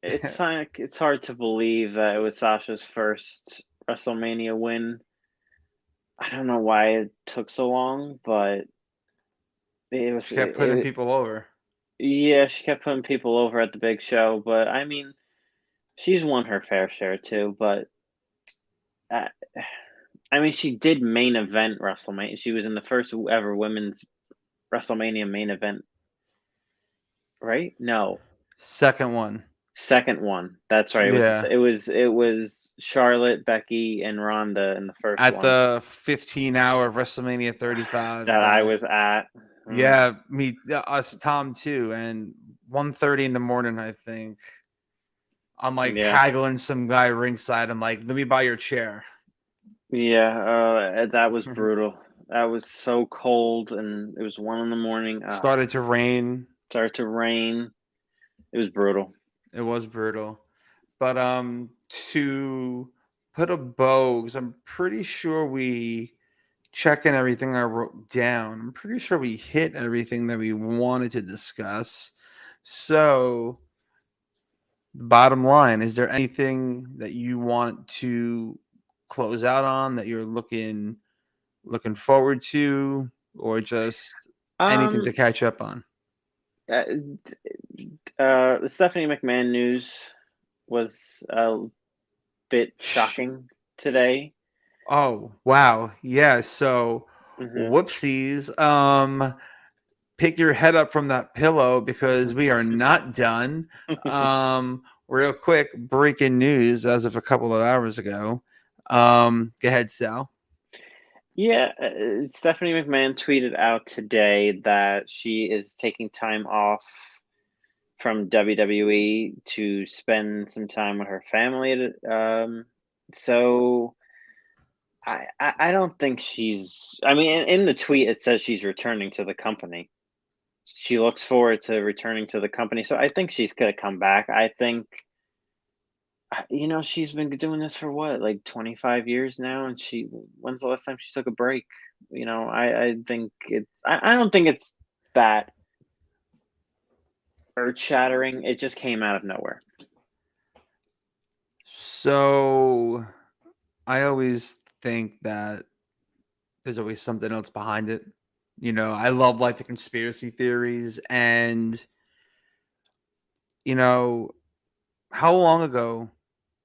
it's hard to believe that it was Sasha's first WrestleMania win. I don't know why it took so long, but she kept putting people over. Yeah, she kept putting people over at the big show, but I mean, she's won her fair share too. But I mean, she did main event WrestleMania. She was in the first ever women's WrestleMania main event, right? No, second one. That's right. Yeah. It was Charlotte, Becky, and Ronda in the first at one. the 15-hour WrestleMania 35 that I was at. Yeah, us, Tom too, and 1:30 in the morning, I think. I'm like haggling some guy ringside. I'm like, let me buy your chair. Yeah, that was brutal. That was so cold, and it was 1 a.m. Started to rain. It was brutal. It was brutal. But to put a bow, because I'm pretty sure we checking everything I wrote down. I'm pretty sure we hit everything that we wanted to discuss. So, bottom line, is there anything that you want to close out on that you're looking forward to, or just anything to catch up on? The Stephanie McMahon news was a bit shocking today. Oh, wow. Yeah, so whoopsies. Pick your head up from that pillow, because we are not done. Real quick, breaking news as of a couple of hours ago. Go ahead, Sal. Yeah, Stephanie McMahon tweeted out today that she is taking time off from WWE to spend some time with her family. So I don't think she's. I mean, in the tweet it says she's returning to the company. She looks forward to returning to the company, so I think she's gonna come back. I think, she's been doing this for what, like 25 years now, and when's the last time she took a break? I think I don't think it's that earth-shattering. It just came out of nowhere. So I always think that there's always something else behind it. I love like the conspiracy theories, and how long ago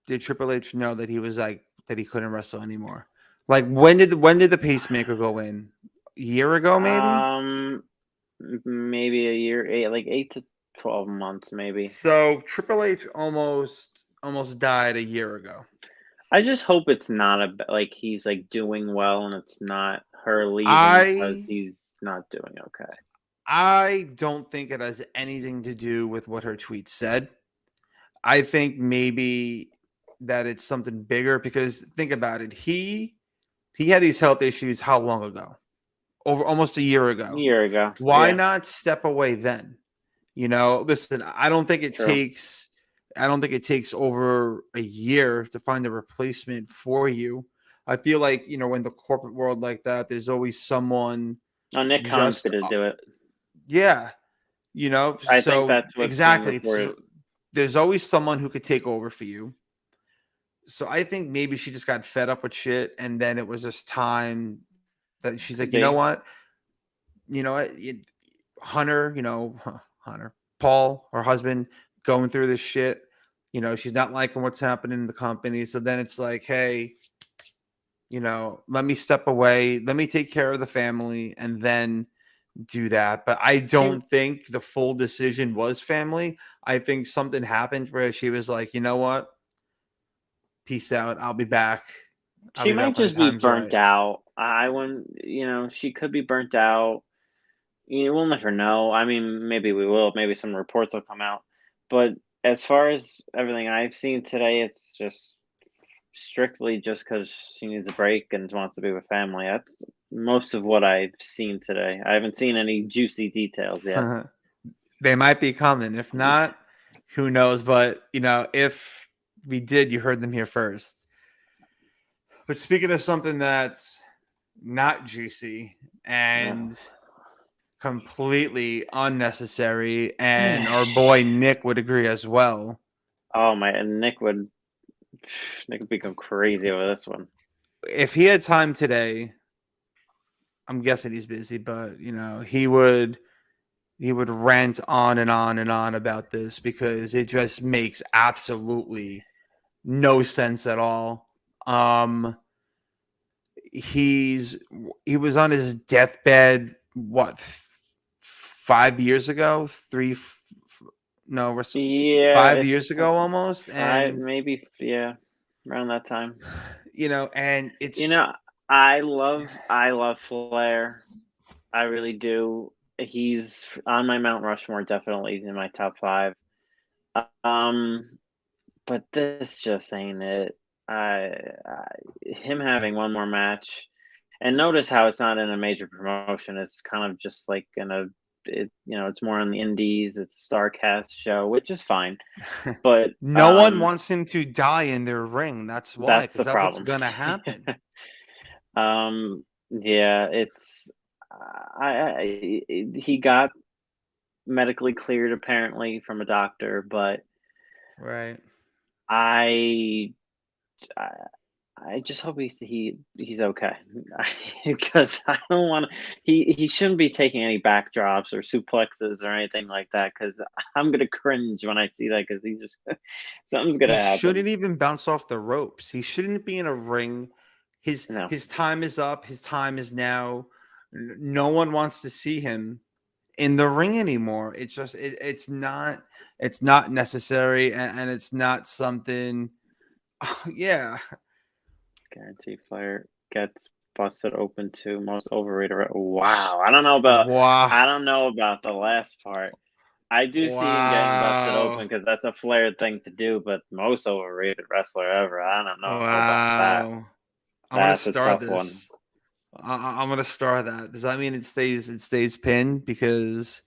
did Triple H know that he was like that he couldn't wrestle anymore? Like when did the pacemaker go in? A year ago, maybe? Maybe a year, like 8 to 12 months, maybe. So Triple H almost died a year ago. I just hope it's not like he's like doing well and it's not her leaving because he's not doing okay. I don't think it has anything to do with what her tweet said. I think maybe that it's something bigger, because think about it. He he had these health issues how long ago? Over almost a year ago. A year ago. Why not step away then? Listen, I don't think it takes over a year to find a replacement for you. I feel like, in the corporate world like that, there's always someone. Nick Khan's going to do it. Yeah. I think that's what's exactly. There's always someone who could take over for you. So I think maybe she just got fed up with shit, and then it was this time that she's like, you know what, Hunter, Paul, her husband, going through this shit. She's not liking what's happening in the company. So then it's like, hey, let me step away. Let me take care of the family and then do that. But I don't think the full decision was family. I think something happened where she was like, you know what? Peace out. I'll be back. She might just be burnt out. I wouldn't, she could be burnt out. We'll never know. I mean, maybe we will. Maybe some reports will come out. But as far as everything I've seen today, it's just strictly just because she needs a break and wants to be with family. That's most of what I've seen today. I haven't seen any juicy details yet. They might be coming. If not, who knows? But, if we did, you heard them here first. But speaking of something that's not juicy and completely unnecessary, and our boy Nick would agree as well. Oh my! And Nick would become crazy over this one. If he had time today, I'm guessing he's busy, but he would rant on and on and on about this because it just makes absolutely no sense at all. He was on his deathbed, what, 5 years ago? 5 years ago almost. And maybe, around that time. And it's I love Flair. I really do. He's on my Mount Rushmore, definitely in my top 5. But this just ain't it. Him having one more match, and notice how it's not in a major promotion. It's kind of just like it's more on the indies. It's a StarCast show, which is fine. But no one wants him to die in their ring. That's why. That's the problem. What's gonna happen. Yeah, it's. He got medically cleared apparently from a doctor, but right. I just hope he's okay because I don't want to. He shouldn't be taking any backdrops or suplexes or anything like that because I'm gonna cringe when I see that because he's just something's gonna happen. He shouldn't even bounce off the ropes. He shouldn't be in a ring. His time is up. His time is now. No one wants to see him in the ring anymore. It's just it's not necessary and it's not something. Yeah. Guarantee Flair gets busted open too. Most overrated. Wow. I don't know about the last part. I do see him getting busted open because that's a Flair thing to do, but most overrated wrestler ever. I don't know about that. That's a tough one. I'm gonna star that. Does that mean it stays pinned? Because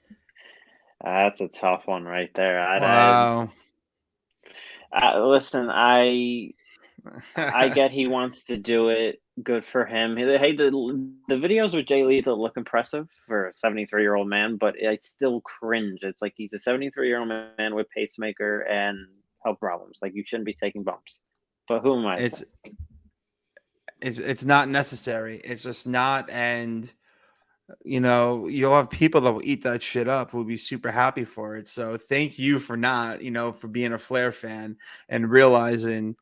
that's a tough one right there. Wow. Listen, I get he wants to do it. Good for him. Hey, the videos with Jay Lethal look impressive for a 73-year-old man, but I still cringe. It's like he's a 73-year-old man with pacemaker and health problems. Like, you shouldn't be taking bumps. But who am I? It's not necessary. It's just not. And you'll have people that will eat that shit up, will be super happy for it. So thank you for not, for being a Flair fan and realizing,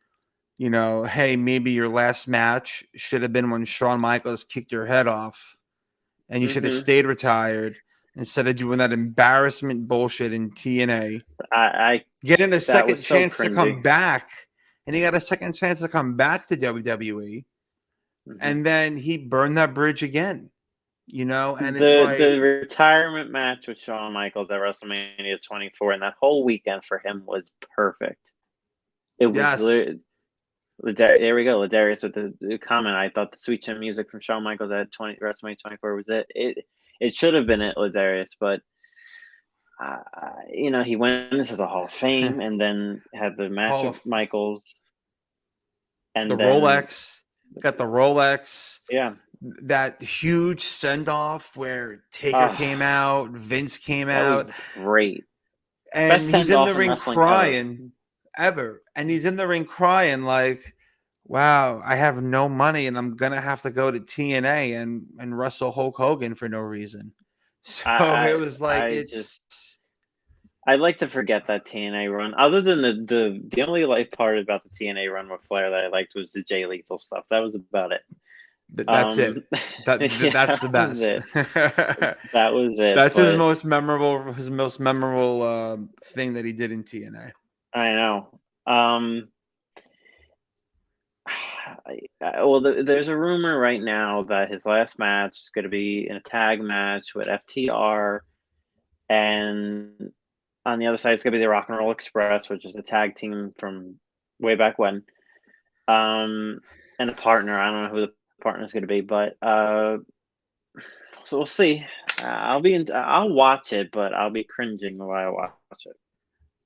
hey, maybe your last match should have been when Shawn Michaels kicked your head off and you should have stayed retired instead of doing that embarrassment bullshit in TNA. I getting a second chance to come back, and he got a second chance to come back to WWE. And then he burned that bridge again, and the retirement match with Shawn Michaels at WrestleMania 24 and that whole weekend for him was perfect. It was There we go. Ladarius with the comment. I thought the Sweet Chin music from Shawn Michaels at WrestleMania 24 was it. It should have been it, Ladarius, but he went into the Hall of Fame and then had the match with Michaels. And the then, Rolex. Got the Rolex. Yeah. That huge send-off where Taker came out, Vince came out. That was great. And he's in the ring crying ever. And he's in the ring crying like, wow, I have no money and I'm going to have to go to TNA and wrestle Hulk Hogan for no reason. So it was like, I'd like to forget that TNA run. Other than the only part about the TNA run with Flair that I liked was the Jay Lethal stuff. That was about it. That's it. That's the best. That was it. That's his most memorable thing that he did in TNA. I know. Well, there's a rumor right now that his last match is going to be in a tag match with FTR, and on the other side, it's going to be the Rock and Roll Express, which is a tag team from way back when. And a partner. I don't know who the partner is going to be, but so we'll see. I'll watch it, but I'll be cringing while I watch it.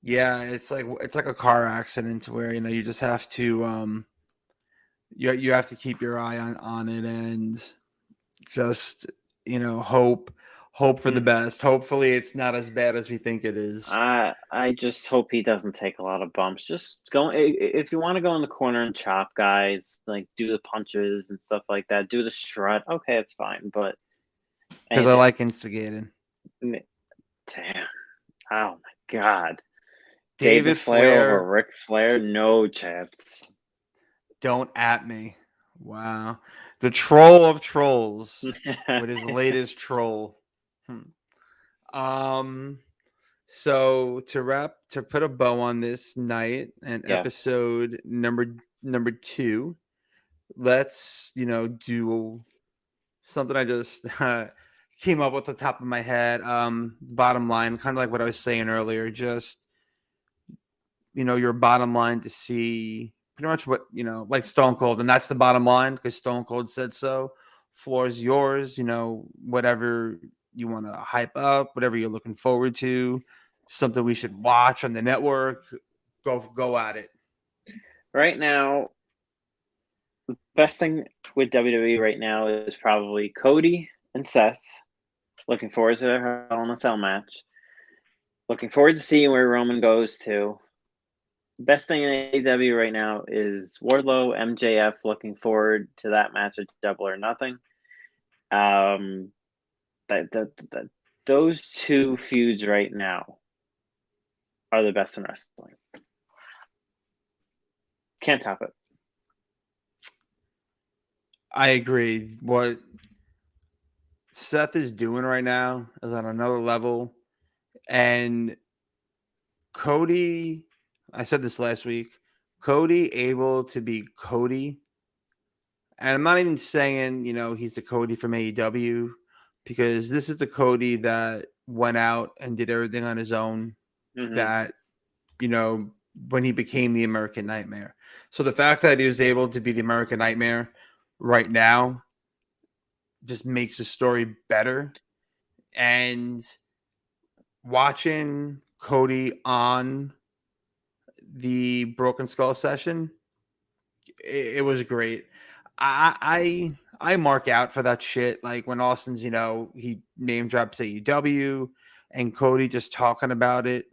Yeah, it's like a car accident where you just have to you have to keep your eye on it and just hope for the best. Hopefully it's not as bad as we think it is. I just hope he doesn't take a lot of bumps. Just go, if you want to go in the corner and chop guys, like do the punches and stuff like that, do the strut, okay, it's fine, but because I like instigating. Damn. Oh my god. David Flair over Ric Flair, no chance. Don't at me. Wow. The troll of trolls with his latest troll. So to put a bow on this night and episode number 2, let's do something I just came up with the top of my head. Bottom line, kind of like what I was saying earlier, just your bottom line to see pretty much what like Stone Cold, and that's the bottom line because Stone Cold said so. Floor is yours. Whatever you want to hype up, whatever you're looking forward to, something we should watch on the network. Go at it. Right now, the best thing with WWE right now is probably Cody and Seth. Looking forward to their Hell in a Cell match. Looking forward to seeing where Roman goes to. Best thing in AEW right now is Wardlow, MJF. Looking forward to that match at Double or Nothing. Those two feuds right now are the best in wrestling. Can't top it. I agree. What Seth is doing right now is on another level. And Cody, I said this last week, Cody able to be Cody. And I'm not even saying, he's the Cody from AEW, because this is the Cody that went out and did everything on his own. Mm-hmm. That, when he became the American Nightmare. So the fact that he was able to be the American Nightmare right now just makes the story better. And watching Cody on the Broken Skull session, it was great. I mark out for that shit. Like when Austin's, he name drops AEW and Cody just talking about it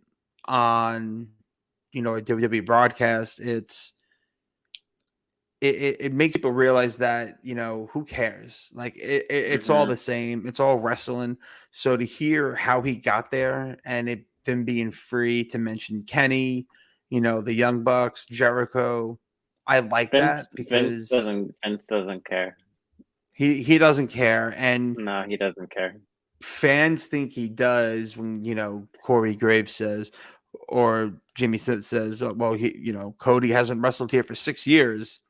on, a WWE broadcast. It makes people realize that, who cares? Like it's all the same. It's all wrestling. So to hear how he got there and them being free to mention Kenny, the Young Bucks, Jericho, I like that because Vince doesn't care. He doesn't care, and no, he doesn't care. Fans think he does when Corey Graves says, or Jimmy says, well, Cody hasn't wrestled here for 6 years.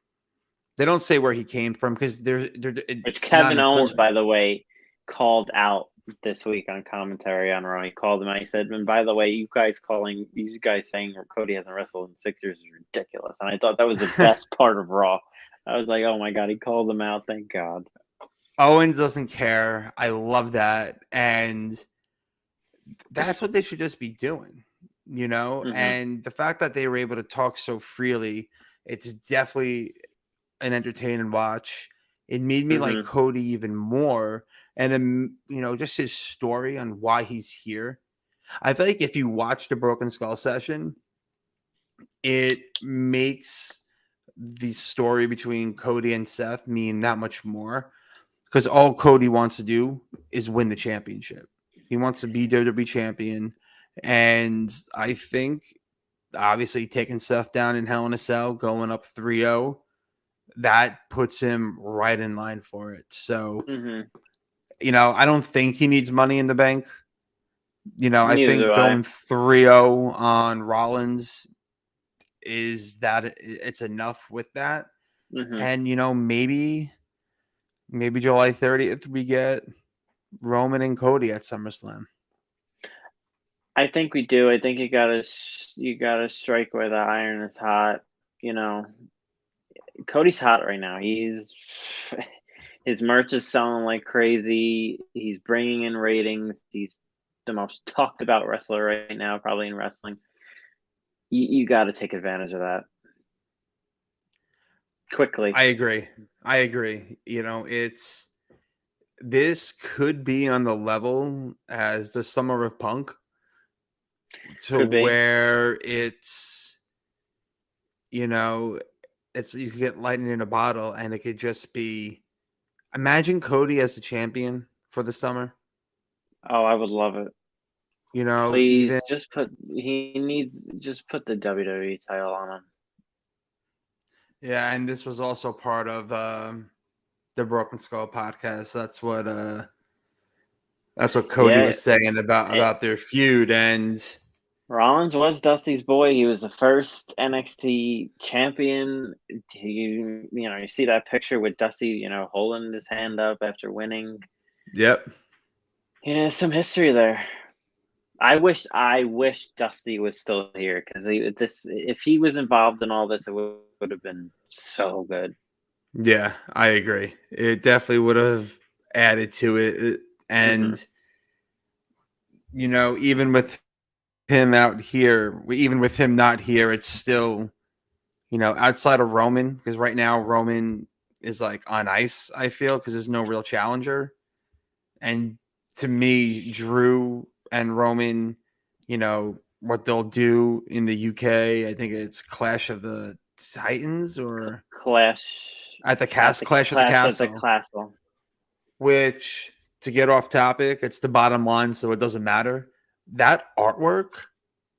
They don't say where he came from because which Kevin Owens, by the way, called out this week on commentary on Raw. He called him out. He said, and by the way, you guys saying Cody hasn't wrestled in 6 years is ridiculous. And I thought that was the best part of Raw. I was like, oh my God, he called him out. Thank God. Owens doesn't care. I love that. And that's what they should just be doing, Mm-hmm. And the fact that they were able to talk so freely, it's definitely an entertaining watch. It made me like Cody even more. And then, just his story on why he's here. I feel like if you watch the Broken Skull session, it makes the story between Cody and Seth mean that much more. Because all Cody wants to do is win the championship. He wants to be WWE champion. And I think, obviously, taking Seth down in Hell in a Cell, going up 3-0, that puts him right in line for it. So, I don't think he needs Money in the Bank. I think going 3-0 on Rollins it's enough with that. And, maybe July 30th we get Roman and Cody at SummerSlam. I think we do. I think you gotta strike where the iron is hot. Cody's hot right now. His merch is selling like crazy. He's bringing in ratings. He's the most talked about wrestler right now, probably in wrestling. You got to take advantage of that quickly. I agree. This could be on the level as the Summer of Punk, where it's you could get lightning in a bottle, and it could just be. Imagine Cody as the champion for the summer. Oh, I would love it. Please just put the WWE title on him. Yeah, and this was also part of the Broken Skull podcast. That's what Cody was saying about their feud. And Rollins was Dusty's boy. He was the first NXT champion. You see that picture with Dusty, holding his hand up after winning. Yep. There's some history there. I wish Dusty was still here, because if he was involved in all this, it would have been so good. Yeah, I agree. It definitely would have added to it. And, even with him out here, even with him not here, it's still, outside of Roman, because right now Roman is like on ice, I feel, because there's no real challenger. And to me, Drew and Roman, what they'll do in the UK, I think it's Clash of the Titans or Clash at the Castle. Which, to get off topic, it's the bottom line, so it doesn't matter. That artwork,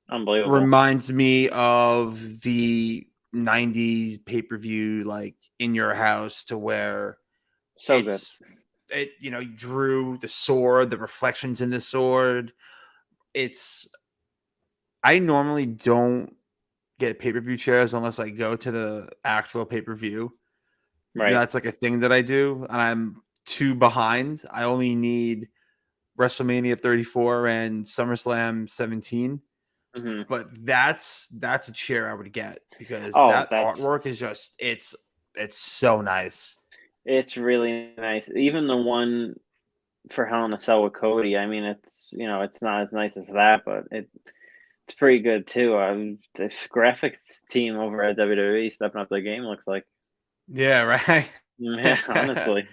unbelievable, reminds me of the 90s pay-per-view, like in your house, to where so good. Drew, the sword, the reflections in the sword. I normally don't get pay-per-view chairs unless I go to the actual pay-per-view. Right. That's like a thing that I do, and I'm too behind. I only need WrestleMania 34 and SummerSlam 17. But that's a chair I would get, because that artwork is just it's so nice. It's really nice. Even the one for Hell in a Cell with Cody, I mean, it's it's not as nice as that, but it's pretty good too. The graphics team over at WWE stepping up their game, looks like. Yeah, right. Yeah, honestly.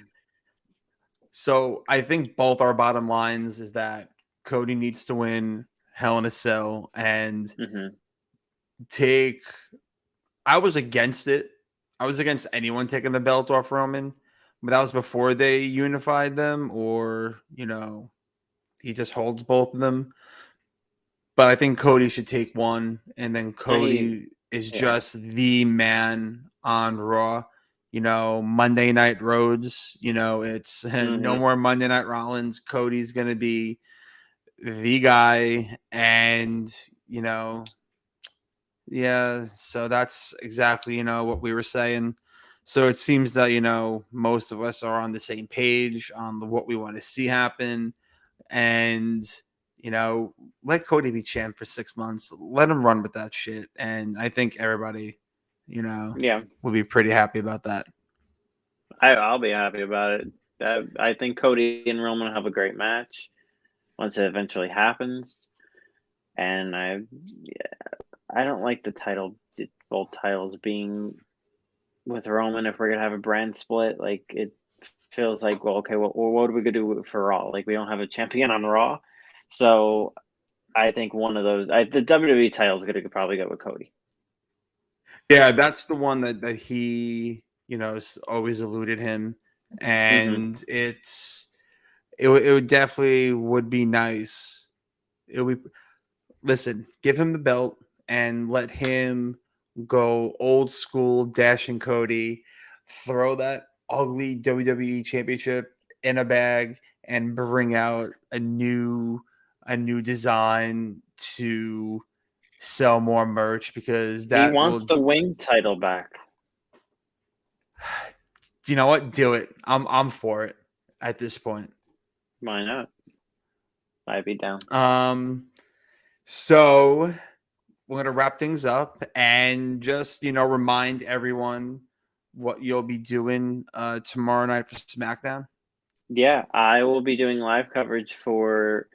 So I think both our bottom lines is that Cody needs to win Hell in a Cell and I was against it. I was against anyone taking the belt off Roman, but that was before they unified them, or he just holds both of them. But I think Cody should take one, and then Cody is just the man on Raw. Monday Night Rhodes, it's no more Monday Night Rollins. Cody's going to be the guy. And, so that's exactly, what we were saying. So it seems that, most of us are on the same page on what we want to see happen. and let Cody be champ for 6 months. Let him run with that shit, and I think everybody, will be pretty happy about that. I'll be happy about it. I think Cody and Roman will have a great match once it eventually happens, and I don't like both titles being with Roman. If we're gonna have a brand split, like it feels like, well, okay, what are we gonna do for Raw? Like we don't have a champion on Raw, so I think one of those, the WWE title is gonna probably go with Cody. Yeah, that's the one that he always eluded him, and it would definitely would be nice. It would be, listen, give him the belt and let him go old school Dash and Cody, throw that ugly WWE championship in a bag and bring out a new design to sell more merch, because he wants the wing title back. You know what? Do it. I'm for it at this point. Why not? I'd be down. So we're gonna wrap things up and just remind everyone what you'll be doing tomorrow night for SmackDown. Yeah, I will be doing live coverage for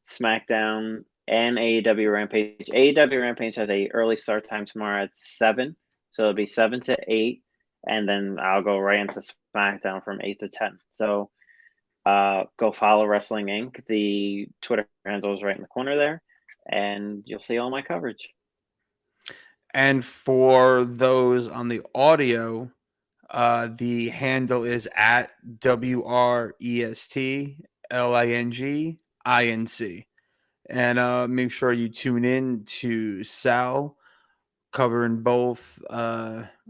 SmackDown and AEW Rampage. AEW Rampage has a early start time tomorrow at 7, so it'll be 7 to 8, and then I'll go right into SmackDown from 8 to 10. So go follow Rasslin Inc. The Twitter handle is right in the corner there, and you'll see all my coverage. And for those on the audio, the handle is at WRESTLINGINC. And make sure you tune in to Sal covering both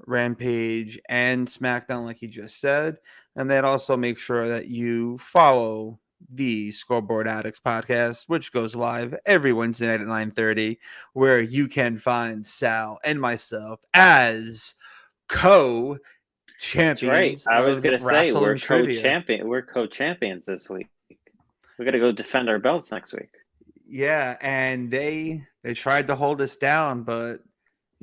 Rampage and SmackDown, like he just said. And then also make sure that you follow the Scoreboard Addicts podcast, which goes live every Wednesday night at 9:30, where you can find Sal and myself as co-champions. That's right. I was going to say we're co-champions this week. We got to go defend our belts next week. Yeah, and they tried to hold us down, but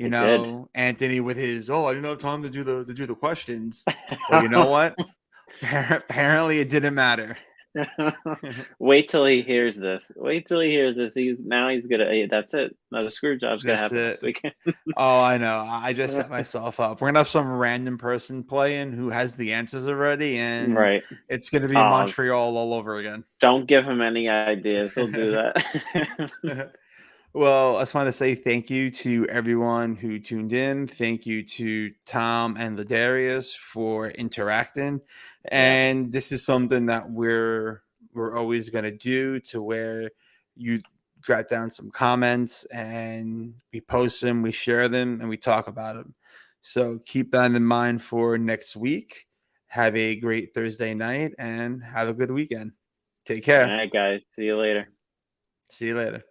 Anthony with his I didn't have time to do the questions. Well, you know what? Apparently, it didn't matter. Wait till he hears this. He's gonna. That's it. Another screw job's gonna happen this weekend. Oh, I know. I just set myself up. We're gonna have some random person playing who has the answers already, and it's gonna be Montreal all over again. Don't give him any ideas. He'll do that. Well, I just want to say thank you to everyone who tuned in. Thank you to Tom and Ladarius for interacting. And this is something that we're always going to do, to where you jot down some comments and we post them, we share them, and we talk about them. So keep that in mind for next week. Have a great Thursday night and have a good weekend. Take care. All right, guys. See you later. See you later.